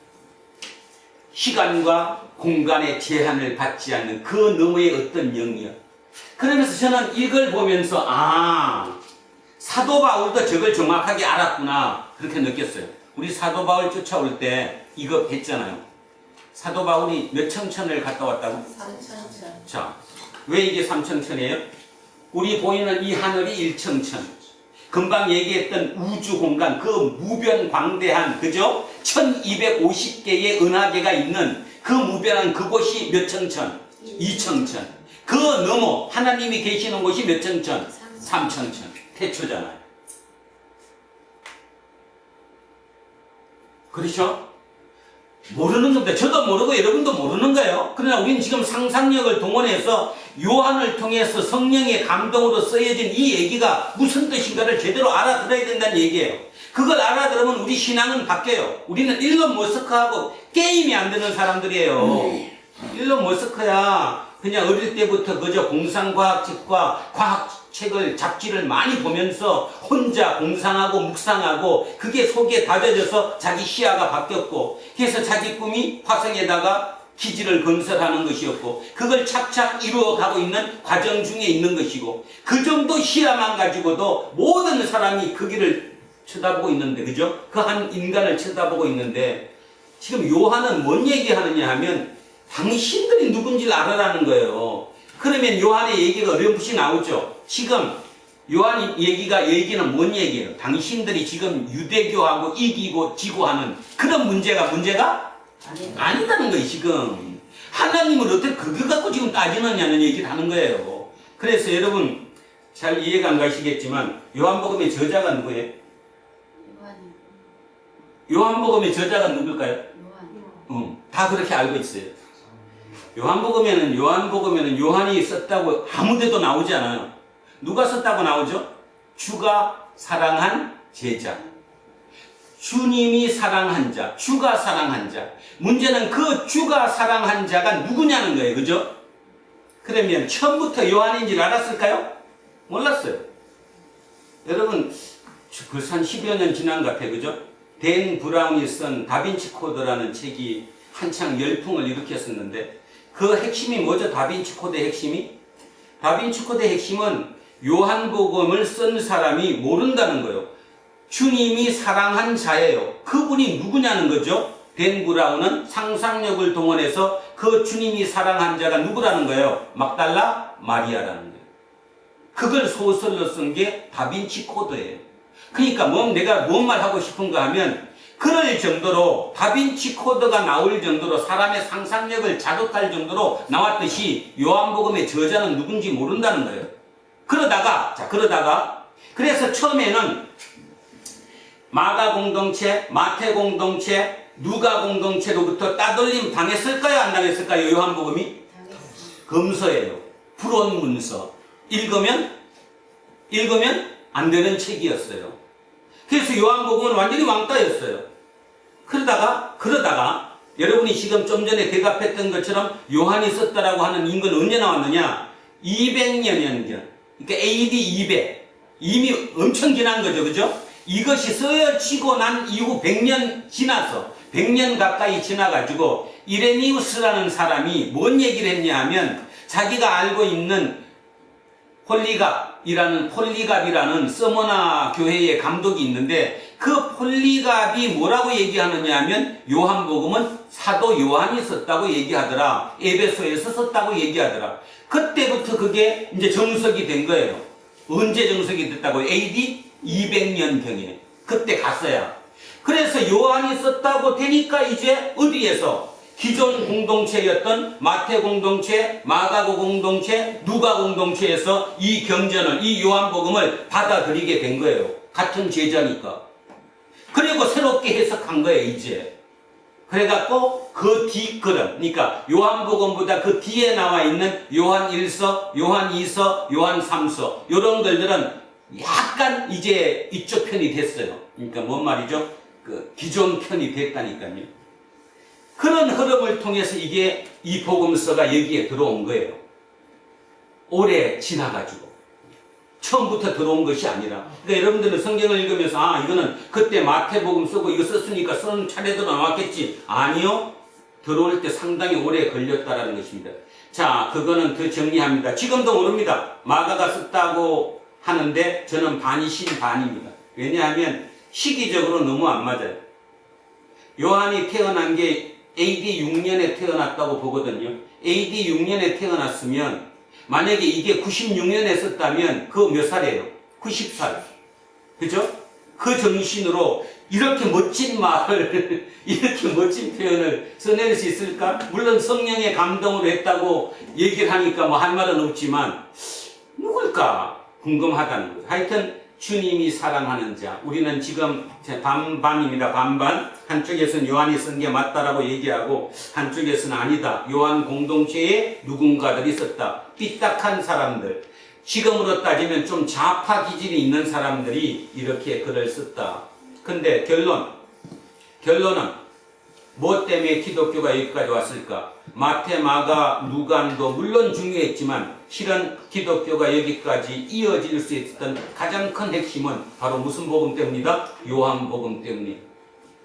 시간과 공간의 제한을 받지 않는 그 너머의 어떤 영이요. 그러면서 저는 이걸 보면서 사도 바울도 저걸 정확하게 알았구나 그렇게 느꼈어요. 우리 사도 바울 쫓아올 때 이거 뵀잖아요. 사도 바울이 몇 청천을 갔다 왔다고? 3천천. 자, 왜 이게 3청천이에요? 우리 보이는 이 하늘이 1청천. 금방 얘기했던 우주 공간, 그 무변광대한, 그죠? 1250개의 은하계가 있는 그 무변한 그곳이 몇 청천? 2청천. 그 너머 하나님이 계시는 곳이 몇 청천? 3청천. 태초잖아요. 그렇죠? 모르는 겁니다. 저도 모르고 여러분도 모르는 거예요. 그러나 우리는 지금 상상력을 동원해서 요한을 통해서 성령의 감동으로 쓰여진 이 얘기가 무슨 뜻인가를 제대로 알아들어야 된다는 얘기예요. 그걸 알아들으면 우리 신앙은 바뀌어요. 우리는 일론 머스크하고 게임이 안 되는 사람들이에요. 일론 머스크야 그냥 어릴 때부터 그저 공상과학책과 과학책을 잡지를 많이 보면서 혼자 공상하고 묵상하고 그게 속에 다져져서 자기 시야가 바뀌었고, 그래서 자기 꿈이 화성에다가 기지를 건설하는 것이었고, 그걸 착착 이루어가고 있는 과정 중에 있는 것이고, 그 정도 시야만 가지고도 모든 사람이 그 길을 쳐다보고 있는데, 그죠? 그 한 인간을 쳐다보고 있는데, 지금 요한은 뭔 얘기하느냐 하면 당신들이 누군지를 알아라는 거예요. 그러면 요한의 얘기가 어렴풋이 나오죠. 지금 요한 얘기는 뭔 얘기예요? 당신들이 지금 유대교하고 이기고 지고 하는 그런 문제가 아니다는 거예요. 지금 하나님을 어떻게 그거 갖고 지금 따지느냐는 얘기를 하는 거예요. 그래서 여러분 잘 이해가 안 가시겠지만 요한복음의 저자가 누구예요? 요한복음의 저자가 누굴까요? 다 그렇게 알고 있어요. 요한복음에는 요한이 썼다고 아무데도 나오지 않아요. 누가 썼다고 나오죠? 주가 사랑한 제자. 주님이 사랑한 자, 주가 사랑한 자. 문제는 그 주가 사랑한 자가 누구냐는 거예요. 그죠? 그러면 처음부터 요한인지를 알았을까요? 몰랐어요. 여러분, 벌써 한 10여 년 지난 것 같아요. 그죠? 댄 브라운이 쓴 다빈치 코드라는 책이 한창 열풍을 일으켰었는데, 그 핵심이 뭐죠? 다빈치 코드의 핵심이? 다빈치 코드의 핵심은 요한복음을 쓴 사람이 모른다는 거예요. 주님이 사랑한 자예요. 그분이 누구냐는 거죠? 댄 브라운은 상상력을 동원해서 그 주님이 사랑한 자가 누구라는 거예요? 막달라 마리아라는 거예요. 그걸 소설로 쓴 게 다빈치 코드예요. 그러니까 내가 뭔 말 하고 싶은가 하면, 그럴 정도로 다빈치 코드가 나올 정도로 사람의 상상력을 자극할 정도로 나왔듯이 요한복음의 저자는 누군지 모른다는 거예요. 그러다가 그래서 처음에는 마가 공동체, 마태 공동체, 누가 공동체로부터 따돌림 당했을까요? 안 당했을까요? 요한복음이? 검서예요. 불온 문서. 읽으면 안 되는 책이었어요. 그래서 요한복음은 완전히 왕따였어요. 그러다가 여러분이 지금 좀 전에 대답했던 것처럼 요한이 썼다라고 하는 인근 언제 나왔느냐? 200년전. 그러니까 AD 200. 이미 엄청 지난 거죠. 그죠? 이것이 쓰여지고 난 이후 100년 지나서 100년 가까이 지나가지고 이레니우스라는 사람이 뭔 얘기를 했냐 하면 자기가 알고 있는 폴리갑이라는 서머나 교회의 감독이 있는데 그 폴리갑이 뭐라고 얘기하느냐 하면 요한복음은 사도 요한이 썼다고 얘기하더라. 에베소에서 썼다고 얘기하더라. 그때부터 그게 이제 정석이 된 거예요. 언제 정석이 됐다고? AD 200년경에. 그때 갔어야. 그래서 요한이 썼다고 되니까 이제 어디에서? 기존 공동체였던 마태 공동체, 마가고 공동체, 누가 공동체에서 이 경전을, 이 요한복음을 받아들이게 된 거예요. 같은 제자니까. 그리고 새롭게 해석한 거예요, 이제. 그래갖고 그 뒷걸음, 그러니까 요한복음보다 그 뒤에 나와 있는 요한 1서, 요한 2서, 요한 3서 이런 것들은 약간 이제 이쪽 편이 됐어요. 그러니까 뭔 말이죠? 그 기존 편이 됐다니까요. 그런 흐름을 통해서 이게 이 복음서가 여기에 들어온 거예요. 오래 지나가지고. 처음부터 들어온 것이 아니라. 그러니까 여러분들은 성경을 읽으면서 아 이거는 그때 마태복음 쓰고 이거 썼으니까 쓰는 차례도 나왔겠지. 아니요. 들어올 때 상당히 오래 걸렸다라는 것입니다. 자, 그거는 더 정리합니다. 지금도 모릅니다. 마가가 썼다고 하는데 저는 반이신 반입니다. 왜냐하면 시기적으로 너무 안 맞아요. 요한이 태어난 게 AD 6년에 태어났다고 보거든요. AD 6년에 태어났으면 만약에 이게 96년에 썼다면 그 몇 살이에요? 90살. 그죠? 그 정신으로 이렇게 멋진 말을 이렇게 멋진 표현을 써낼 수 있을까? 물론 성령의 감동으로 했다고 얘기를 하니까 뭐 할 말은 없지만 누굴까? 궁금하다는 거죠. 하여튼 주님이 사랑하는 자. 우리는 지금 반반입니다. 반반. 한쪽에서는 요한이 쓴 게 맞다라고 얘기하고 한쪽에서는 아니다. 요한 공동체에 누군가들이 썼다. 삐딱한 사람들. 지금으로 따지면 좀 좌파 기질이 있는 사람들이 이렇게 글을 썼다. 근데 결론은 뭐 때문에 기독교가 여기까지 왔을까? 마태, 마가, 누간도 물론 중요했지만 실은 기독교가 여기까지 이어질 수 있었던 가장 큰 핵심은 바로 무슨 복음 때문이다? 요한복음 때문이에요.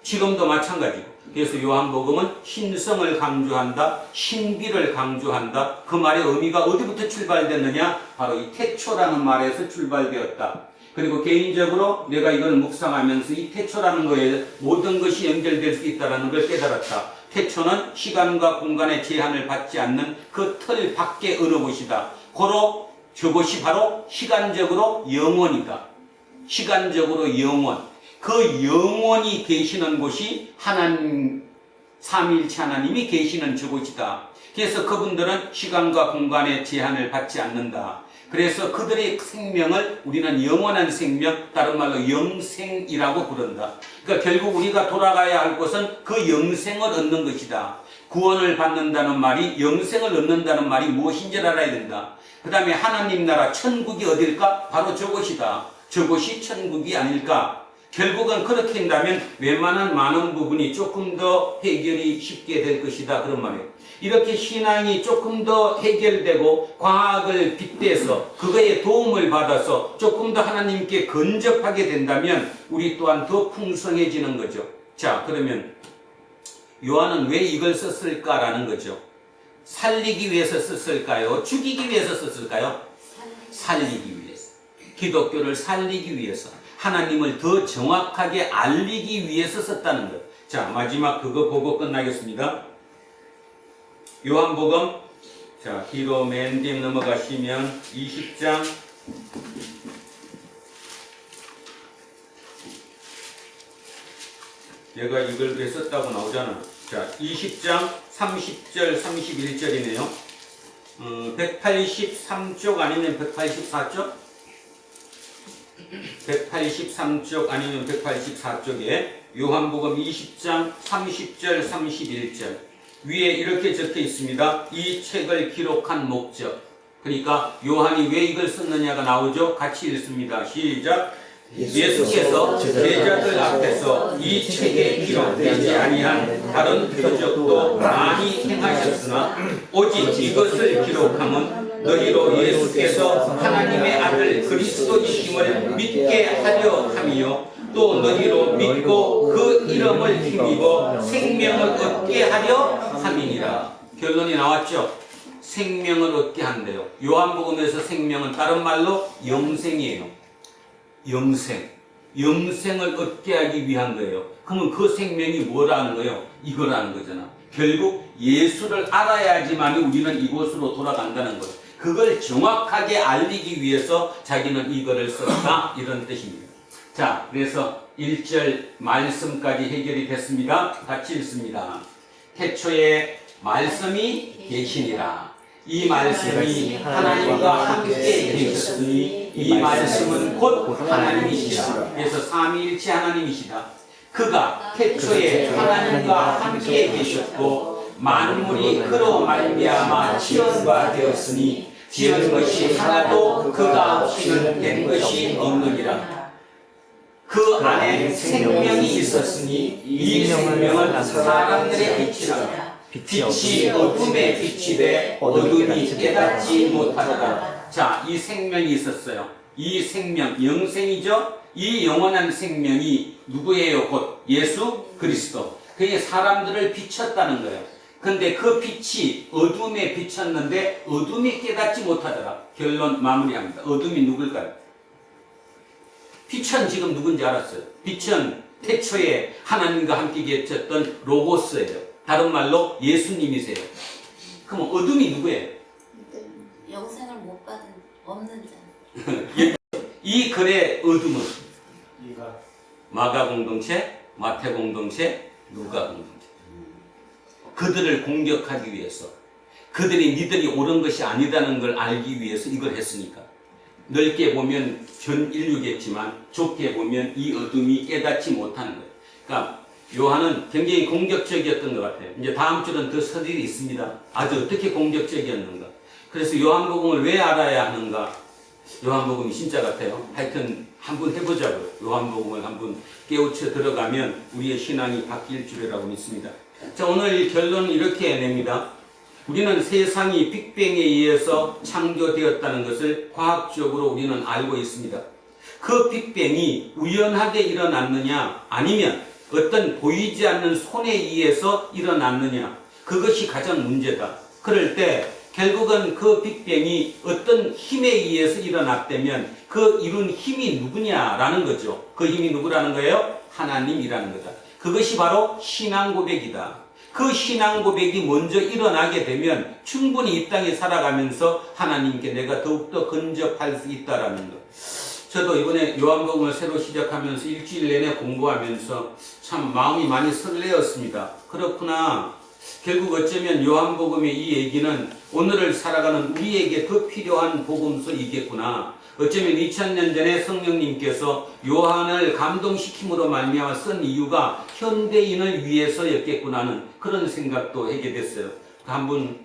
지금도 마찬가지고. 그래서 요한복음은 신성을 강조한다, 신비를 강조한다. 그 말의 의미가 어디부터 출발됐느냐? 바로 이 태초라는 말에서 출발되었다. 그리고 개인적으로 내가 이걸 묵상하면서 이 태초라는 거에 모든 것이 연결될 수 있다는 걸 깨달았다. 태초는 시간과 공간의 제한을 받지 않는 그 틀 밖의 어느 곳이다. 고로 저것이 바로 시간적으로 영원이다. 시간적으로 영원. 그 영원히 계시는 곳이 하나님, 삼위일체 하나님이 계시는 저곳이다. 그래서 그분들은 시간과 공간의 제한을 받지 않는다. 그래서 그들의 생명을 우리는 영원한 생명, 다른 말로 영생이라고 부른다. 그러니까 결국 우리가 돌아가야 할 것은 그 영생을 얻는 것이다. 구원을 받는다는 말이, 영생을 얻는다는 말이 무엇인지 알아야 된다. 그 다음에 하나님 나라 천국이 어딜까? 바로 저곳이다. 저곳이 천국이 아닐까? 결국은 그렇게 한다면 웬만한 많은 부분이 조금 더 해결이 쉽게 될 것이다. 그런 말이에요. 이렇게 신앙이 조금 더 해결되고 과학을 빗대서 그거에 도움을 받아서 조금 더 하나님께 근접하게 된다면 우리 또한 더 풍성해지는 거죠. 자, 그러면 요한은 왜 이걸 썼을까라는 거죠. 살리기 위해서 썼을까요? 죽이기 위해서 썼을까요? 살리기 위해서. 기독교를 살리기 위해서. 하나님을 더 정확하게 알리기 위해서 썼다는 것. 자, 마지막 그거 보고 끝나겠습니다. 요한복음, 자, 뒤로 맨 뒤 넘어가시면 20장 얘가 이걸 왜 썼다고 나오잖아. 자, 20장 30절 31절이네요. 183쪽 아니면 184쪽? 183쪽 아니면 184쪽에 요한복음 20장 30절 31절 위에 이렇게 적혀 있습니다. 이 책을 기록한 목적. 그러니까 요한이 왜 이걸 썼느냐가 나오죠. 같이 읽습니다. 시작. 예수께서 제자들 앞에서 이 책에 기록되지 아니한 다른 표적도 많이 행하셨으나 오직 이것을 기록함은 너희로 예수께서 하나님의 아들 그리스도이심을 믿게 하려 함이요 또 너희로 믿고 그 이름을 힘입어 생명을 얻게 하려 함이니라. 결론이 나왔죠. 생명을 얻게 한대요. 요한복음에서 생명은 다른 말로 영생이에요. 영생을 얻게 하기 위한 거예요. 그러면 그 생명이 뭐라는 거예요? 이거라는 거잖아. 결국 예수를 알아야지만 우리는 이곳으로 돌아간다는 거예요. 그걸 정확하게 알리기 위해서 자기는 이거를 썼다 이런 뜻입니다. 자, 그래서 1절 말씀까지 해결이 됐습니다. 같이 읽습니다. 태초에 말씀이 계시니라. 이 말씀이 하나님과 함께 계셨으니 이 말씀은 곧 하나님이시라. 그래서 삼위일체 하나님이시다. 그가 태초에 하나님과 함께 계셨고 만물이 그로 말미암아 지연과 되었으니 지은 것이 하나도 그가 없이는 된 것이 없느니라. 그 안에 생명이 있었으니 이 생명은 사람들의 빛이라. 빛이 어둠에 빛이 돼 어둠이 깨닫지 못하더라. 자, 이 생명이 있었어요. 이 생명, 영생이죠? 이 영원한 생명이 누구예요? 곧 예수 그리스도. 그게 사람들을 비쳤다는 거예요. 근데 그 빛이 어둠에 비쳤는데 어둠이 깨닫지 못하더라. 결론 마무리합니다. 어둠이 누굴까요? 빛은 지금 누군지 알았어요. 빛은 태초에 하나님과 함께 계셨던 로고스예요. 다른 말로 예수님이세요. 그럼 어둠이 누구예요? 영생을 못 받은 없는 자. 이 글의 어둠은 마가 공동체, 마태 공동체, 누가 공동체. 그들을 공격하기 위해서, 그들이 니들이 옳은 것이 아니다는 걸 알기 위해서 이걸 했으니까. 넓게 보면 전 인류겠지만 좁게 보면 이 어둠이 깨닫지 못하는 거예요. 그러니까 요한은 굉장히 공격적이었던 것 같아요. 이제 다음 주는 더 서들이 있습니다. 아주 어떻게 공격적이었는가. 그래서 요한복음을 왜 알아야 하는가. 요한복음이 진짜 같아요. 하여튼 한번 해보자고요. 요한복음을 한번 깨우쳐 들어가면 우리의 신앙이 바뀔 줄이라고 믿습니다. 자, 오늘 결론은 이렇게 냅니다. 우리는 세상이 빅뱅에 의해서 창조되었다는 것을 과학적으로 우리는 알고 있습니다. 그 빅뱅이 우연하게 일어났느냐 아니면 어떤 보이지 않는 손에 의해서 일어났느냐, 그것이 가장 문제다. 그럴 때 결국은 그 빅뱅이 어떤 힘에 의해서 일어났다면 그 이룬 힘이 누구냐라는 거죠. 그 힘이 누구라는 거예요? 하나님이라는 거다. 그것이 바로 신앙 고백이다. 그 신앙 고백이 먼저 일어나게 되면 충분히 이 땅에 살아가면서 하나님께 내가 더욱더 근접할 수 있다라는 것. 저도 이번에 요한복음을 새로 시작하면서 일주일 내내 공부하면서 참 마음이 많이 설레었습니다. 그렇구나. 결국 어쩌면 요한복음의 이 얘기는 오늘을 살아가는 우리에게 더 필요한 복음서이겠구나. 어쩌면 2000년 전에 성령님께서 요한을 감동시킴으로 말미암아 쓴 이유가 현대인을 위해서였겠구나는 그런 생각도 하게 됐어요. 한번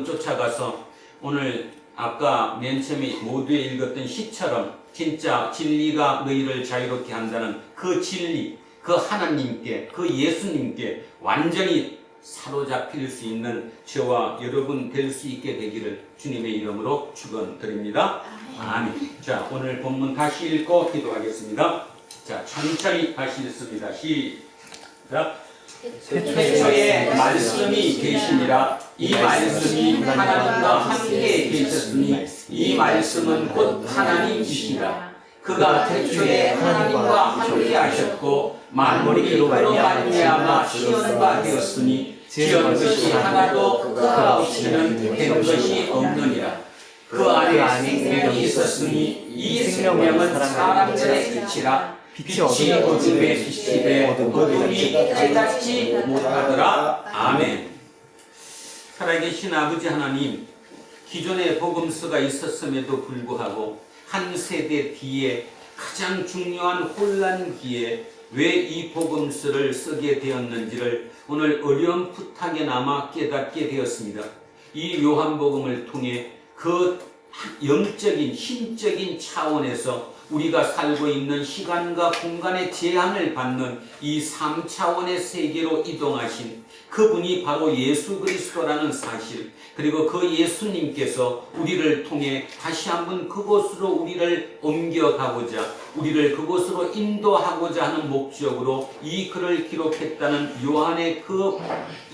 쫓아가서 오늘 아까 맨 처음에 모두에 읽었던 시처럼 진짜 진리가 너희를 자유롭게 한다는 그 진리, 그 하나님께, 그 예수님께 완전히 사로잡힐 수 있는 저와 여러분 될 수 있게 되기를 주님의 이름으로 축원드립니다. 아멘. 자, 오늘 본문 다시 읽고 기도하겠습니다. 자, 천천히 다시 읽습니다. 시작. 태초에 말씀이 계시니라. 이 말씀이 하나님과 함께 계셨으니 이 말씀은 곧 하나님이시니라. 그가 태초에 하나님과 함께 하셨고 만물이 그로 말미암아 지연과 되었으니 지은 것이 하나도 그가 없이는 된 것이 없느니라. 그 안에 생명이 있었으니 이 생명은 사람들의 빛이라. 빛이 어둠에 빛이 돼 어둠이 깨닫지 못하더라. 아멘. 살아계신 아버지 하나님, 기존의 복음서가 있었음에도 불구하고 한 세대 뒤에 가장 중요한 혼란기에 왜 이 복음서를 쓰게 되었는지를 오늘 어렴풋하게나마 깨닫게 되었습니다. 이 요한복음을 통해 그 영적인 힘적인 차원에서 우리가 살고 있는 시간과 공간의 제한을 받는 이 3차원의 세계로 이동하신 그분이 바로 예수 그리스도라는 사실, 그리고 그 예수님께서 우리를 통해 다시 한번 그곳으로 우리를 옮겨가고자, 우리를 그곳으로 인도하고자 하는 목적으로 이 글을 기록했다는 요한의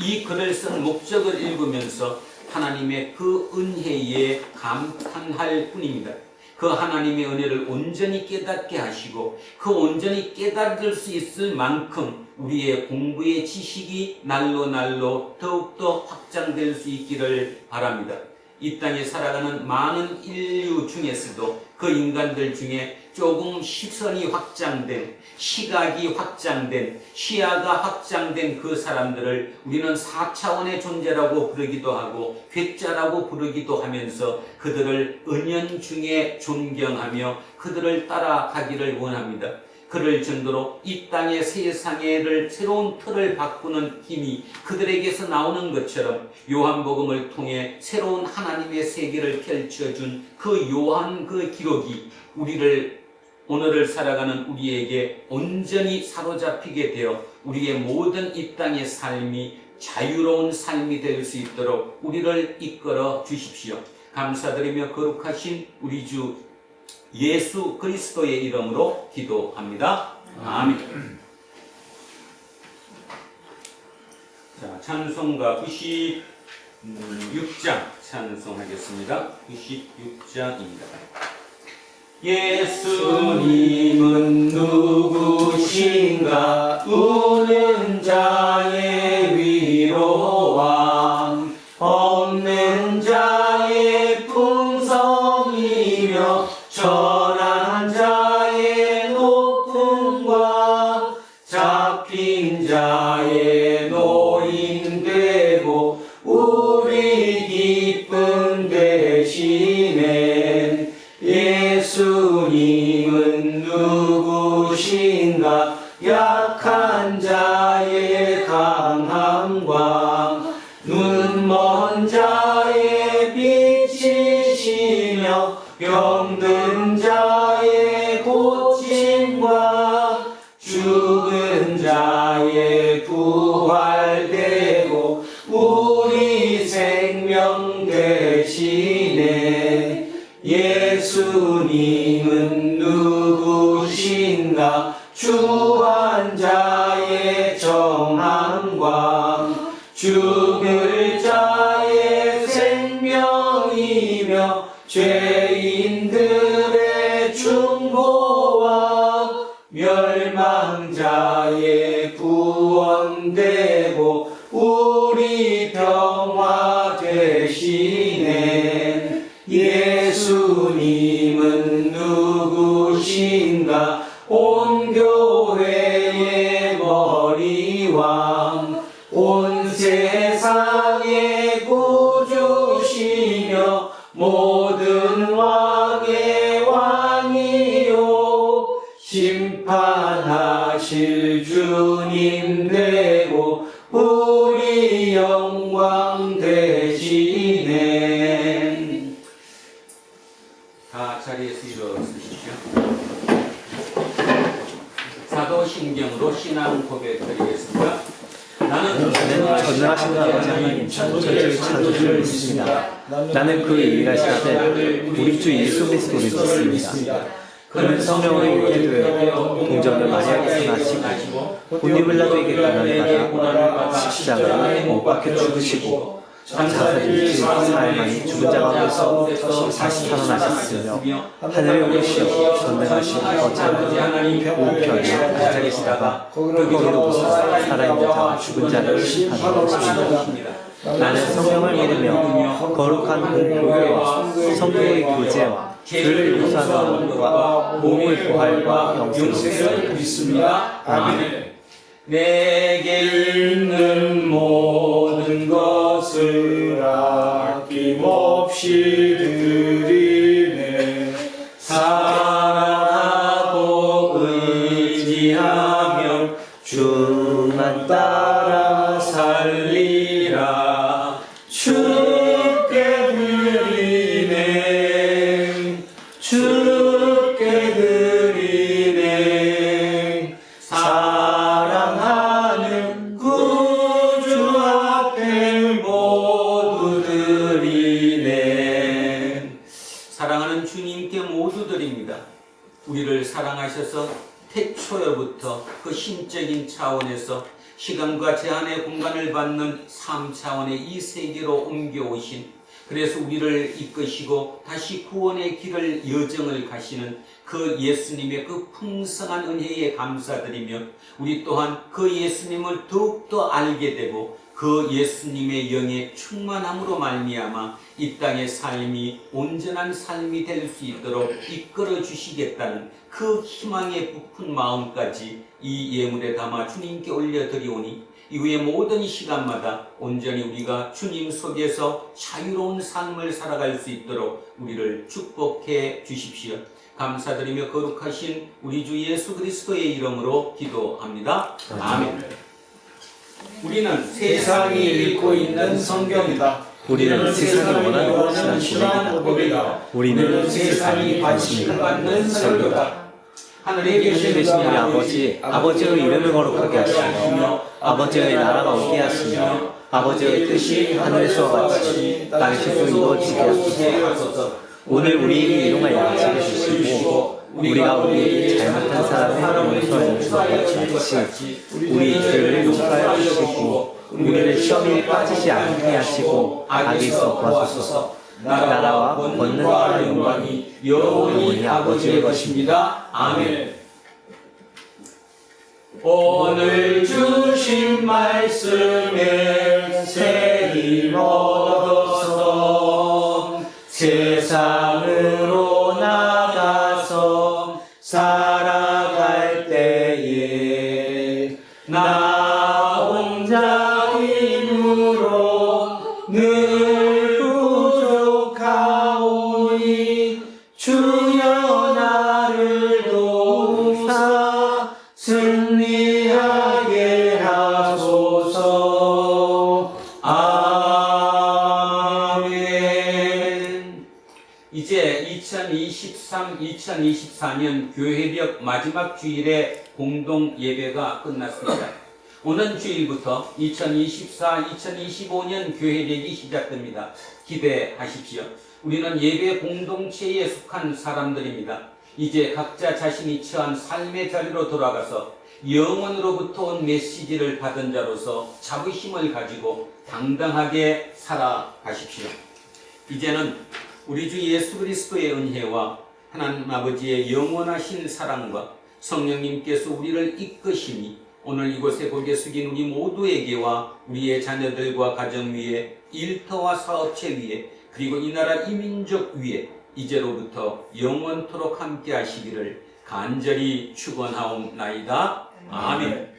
이 글을 쓴 목적을 읽으면서 하나님의 그 은혜에 감탄할 뿐입니다. 그 하나님의 은혜를 온전히 깨닫게 하시고 그 온전히 깨닫을 수 있을 만큼 우리의 공부의 지식이 날로 더욱더 확장될 수 있기를 바랍니다. 이 땅에 살아가는 많은 인류 중에서도 그 인간들 중에 조금 시선이 확장된, 시각이 확장된, 시야가 확장된 그 사람들을 우리는 4차원의 존재라고 부르기도 하고 괴짜라고 부르기도 하면서 그들을 은연중에 존경하며 그들을 따라가기를 원합니다. 그럴 정도로 이 땅의 세상의 새로운 틀을 바꾸는 힘이 그들에게서 나오는 것처럼 요한복음을 통해 새로운 하나님의 세계를 펼쳐준 그 요한 그 기록이 오늘을 살아가는 우리에게 온전히 사로잡히게 되어 우리의 모든 이 땅의 삶이 자유로운 삶이 될 수 있도록 우리를 이끌어 주십시오. 감사드리며 거룩하신 우리 주 예수 그리스도의 이름으로 기도합니다. 아멘. 자, 찬송가 96장 찬송하겠습니다. 96장입니다. 예수님은 누구신가? 우는 자의 위로왕, 없는 자의 풍성이며 천한 자의 높음과 잡힌 자의 노인되고 우리 기쁨 되시네. 예수님은 누구신가? 약한 자의 강함과 눈먼 자의 빛이시며 병든 자의 고침과 죽은 자의 부활되고 우리 생명 되시네. 예수님은 누구신가? 주한 자의 정함과 죽을 자의 생명이며 죄인들의 중보와 멸망자의 구원되고 우리 평화 되시네. 예수님은 누구신가? 온 교회의 머리왕, 온 세상의 구주시며 모든 왕의 왕이요 심판하실 주님 되고 우리 영광 되시네. 다 자리에서 일어서십시오. 사도신경으로 신앙 고백 드리겠습니다. 나는 전능하신 아버지 하나님 천지의 창조주를 믿습니다. 나는 그 유일하신 아들 우리 주 예수 그리스도를 믿습니다. 그는 성령으로 잉태되어 동정녀 마리아에게서 나시고 본유 빌라도에게 고난을 받아 십자가에 못 박혀 죽으시고 장사들이 사흘 만에 죽은 자 가운데서 다시 살아나셨으며 하늘에 오르시어 전능하신 아버지 하나님 우편에 앉아 계시다가 거기로 오셔서 살아있는 자와 죽은 자를 심판하러 오십니다. 나는 성령을 믿으며 거룩한 공교회와 성도의 교제와 죄를 용서하는 것과 몸의 부활과 영생을 믿습니다. 아멘. 내게 있는 모든 것을 아낌없이 드리네. 사랑하고 의지하며 주만 따라 살리라. 주께 드리네. 주께 드리네. 사랑하셔서 태초에부터 그 신적인 차원에서 시간과 제한의 공간을 받는 3차원의 이 세계로 옮겨오신, 그래서 우리를 이끄시고 다시 구원의 길을 여정을 가시는 그 예수님의 그 풍성한 은혜에 감사드리며, 우리 또한 그 예수님을 더욱더 알게 되고 그 예수님의 영의 충만함으로 말미암아 이 땅의 삶이 온전한 삶이 될 수 있도록 이끌어 주시겠다는 그 희망의 부푼 마음까지 이 예물에 담아 주님께 올려드리오니, 이후의 모든 시간마다 온전히 우리가 주님 속에서 자유로운 삶을 살아갈 수 있도록 우리를 축복해 주십시오. 감사드리며 거룩하신 우리 주 예수 그리스도의 이름으로 기도합니다. 아멘. 우리는 세상이 읽고 있는 성경이다. 우리는 세상이 원하는 신앙 고백이다. 우리는 세상이 관심을 받는 설교다. 하늘에 계신 우리 아버지, 아버지의 이름을 거룩하게 하시며 아버지의 나라가 오게 하시며 아버지의 뜻이 하늘에서 같이 땅에서도 이루어지게 하소서. 오늘 우리에게 일용할 양식을 주시고 우리가 우리에게 잘못한 사람의 용서해 주는 것 같이 우리 죄를 용서하여 주시고 우리를 시험에 빠지지 않게 하시고 악에서 구하소서. 나라와 권능과 영광이 영원히 아버지의 것입니다. 아멘. 오늘 주신 말씀에 세임 얻어서 세상으로 나가서 살아갈 때에 나 혼자 힘으로 늘 부족하오니 주여 나를 도우사 승리하게 하소서. 아멘. 이제 2023-2024년 교회력 마지막 주일의 공동 예배가 끝났습니다. 오는 주일부터 2024-2025년 교회력이 시작됩니다. 기대하십시오. 우리는 예배 공동체에 속한 사람들입니다. 이제 각자 자신이 처한 삶의 자리로 돌아가서 영원으로부터 온 메시지를 받은 자로서 자부심을 가지고 당당하게 살아가십시오. 이제는 우리 주 예수 그리스도의 은혜와 하나님 아버지의 영원하신 사랑과 성령님께서 우리를 이끄시니 오늘 이곳에 고개 숙인 우리 모두에게와 우리의 자녀들과 가정 위에, 일터와 사업체 위에, 그리고 이 나라 이 민족 위에 이제로부터 영원토록 함께 하시기를 간절히 축원하옵나이다. 아멘.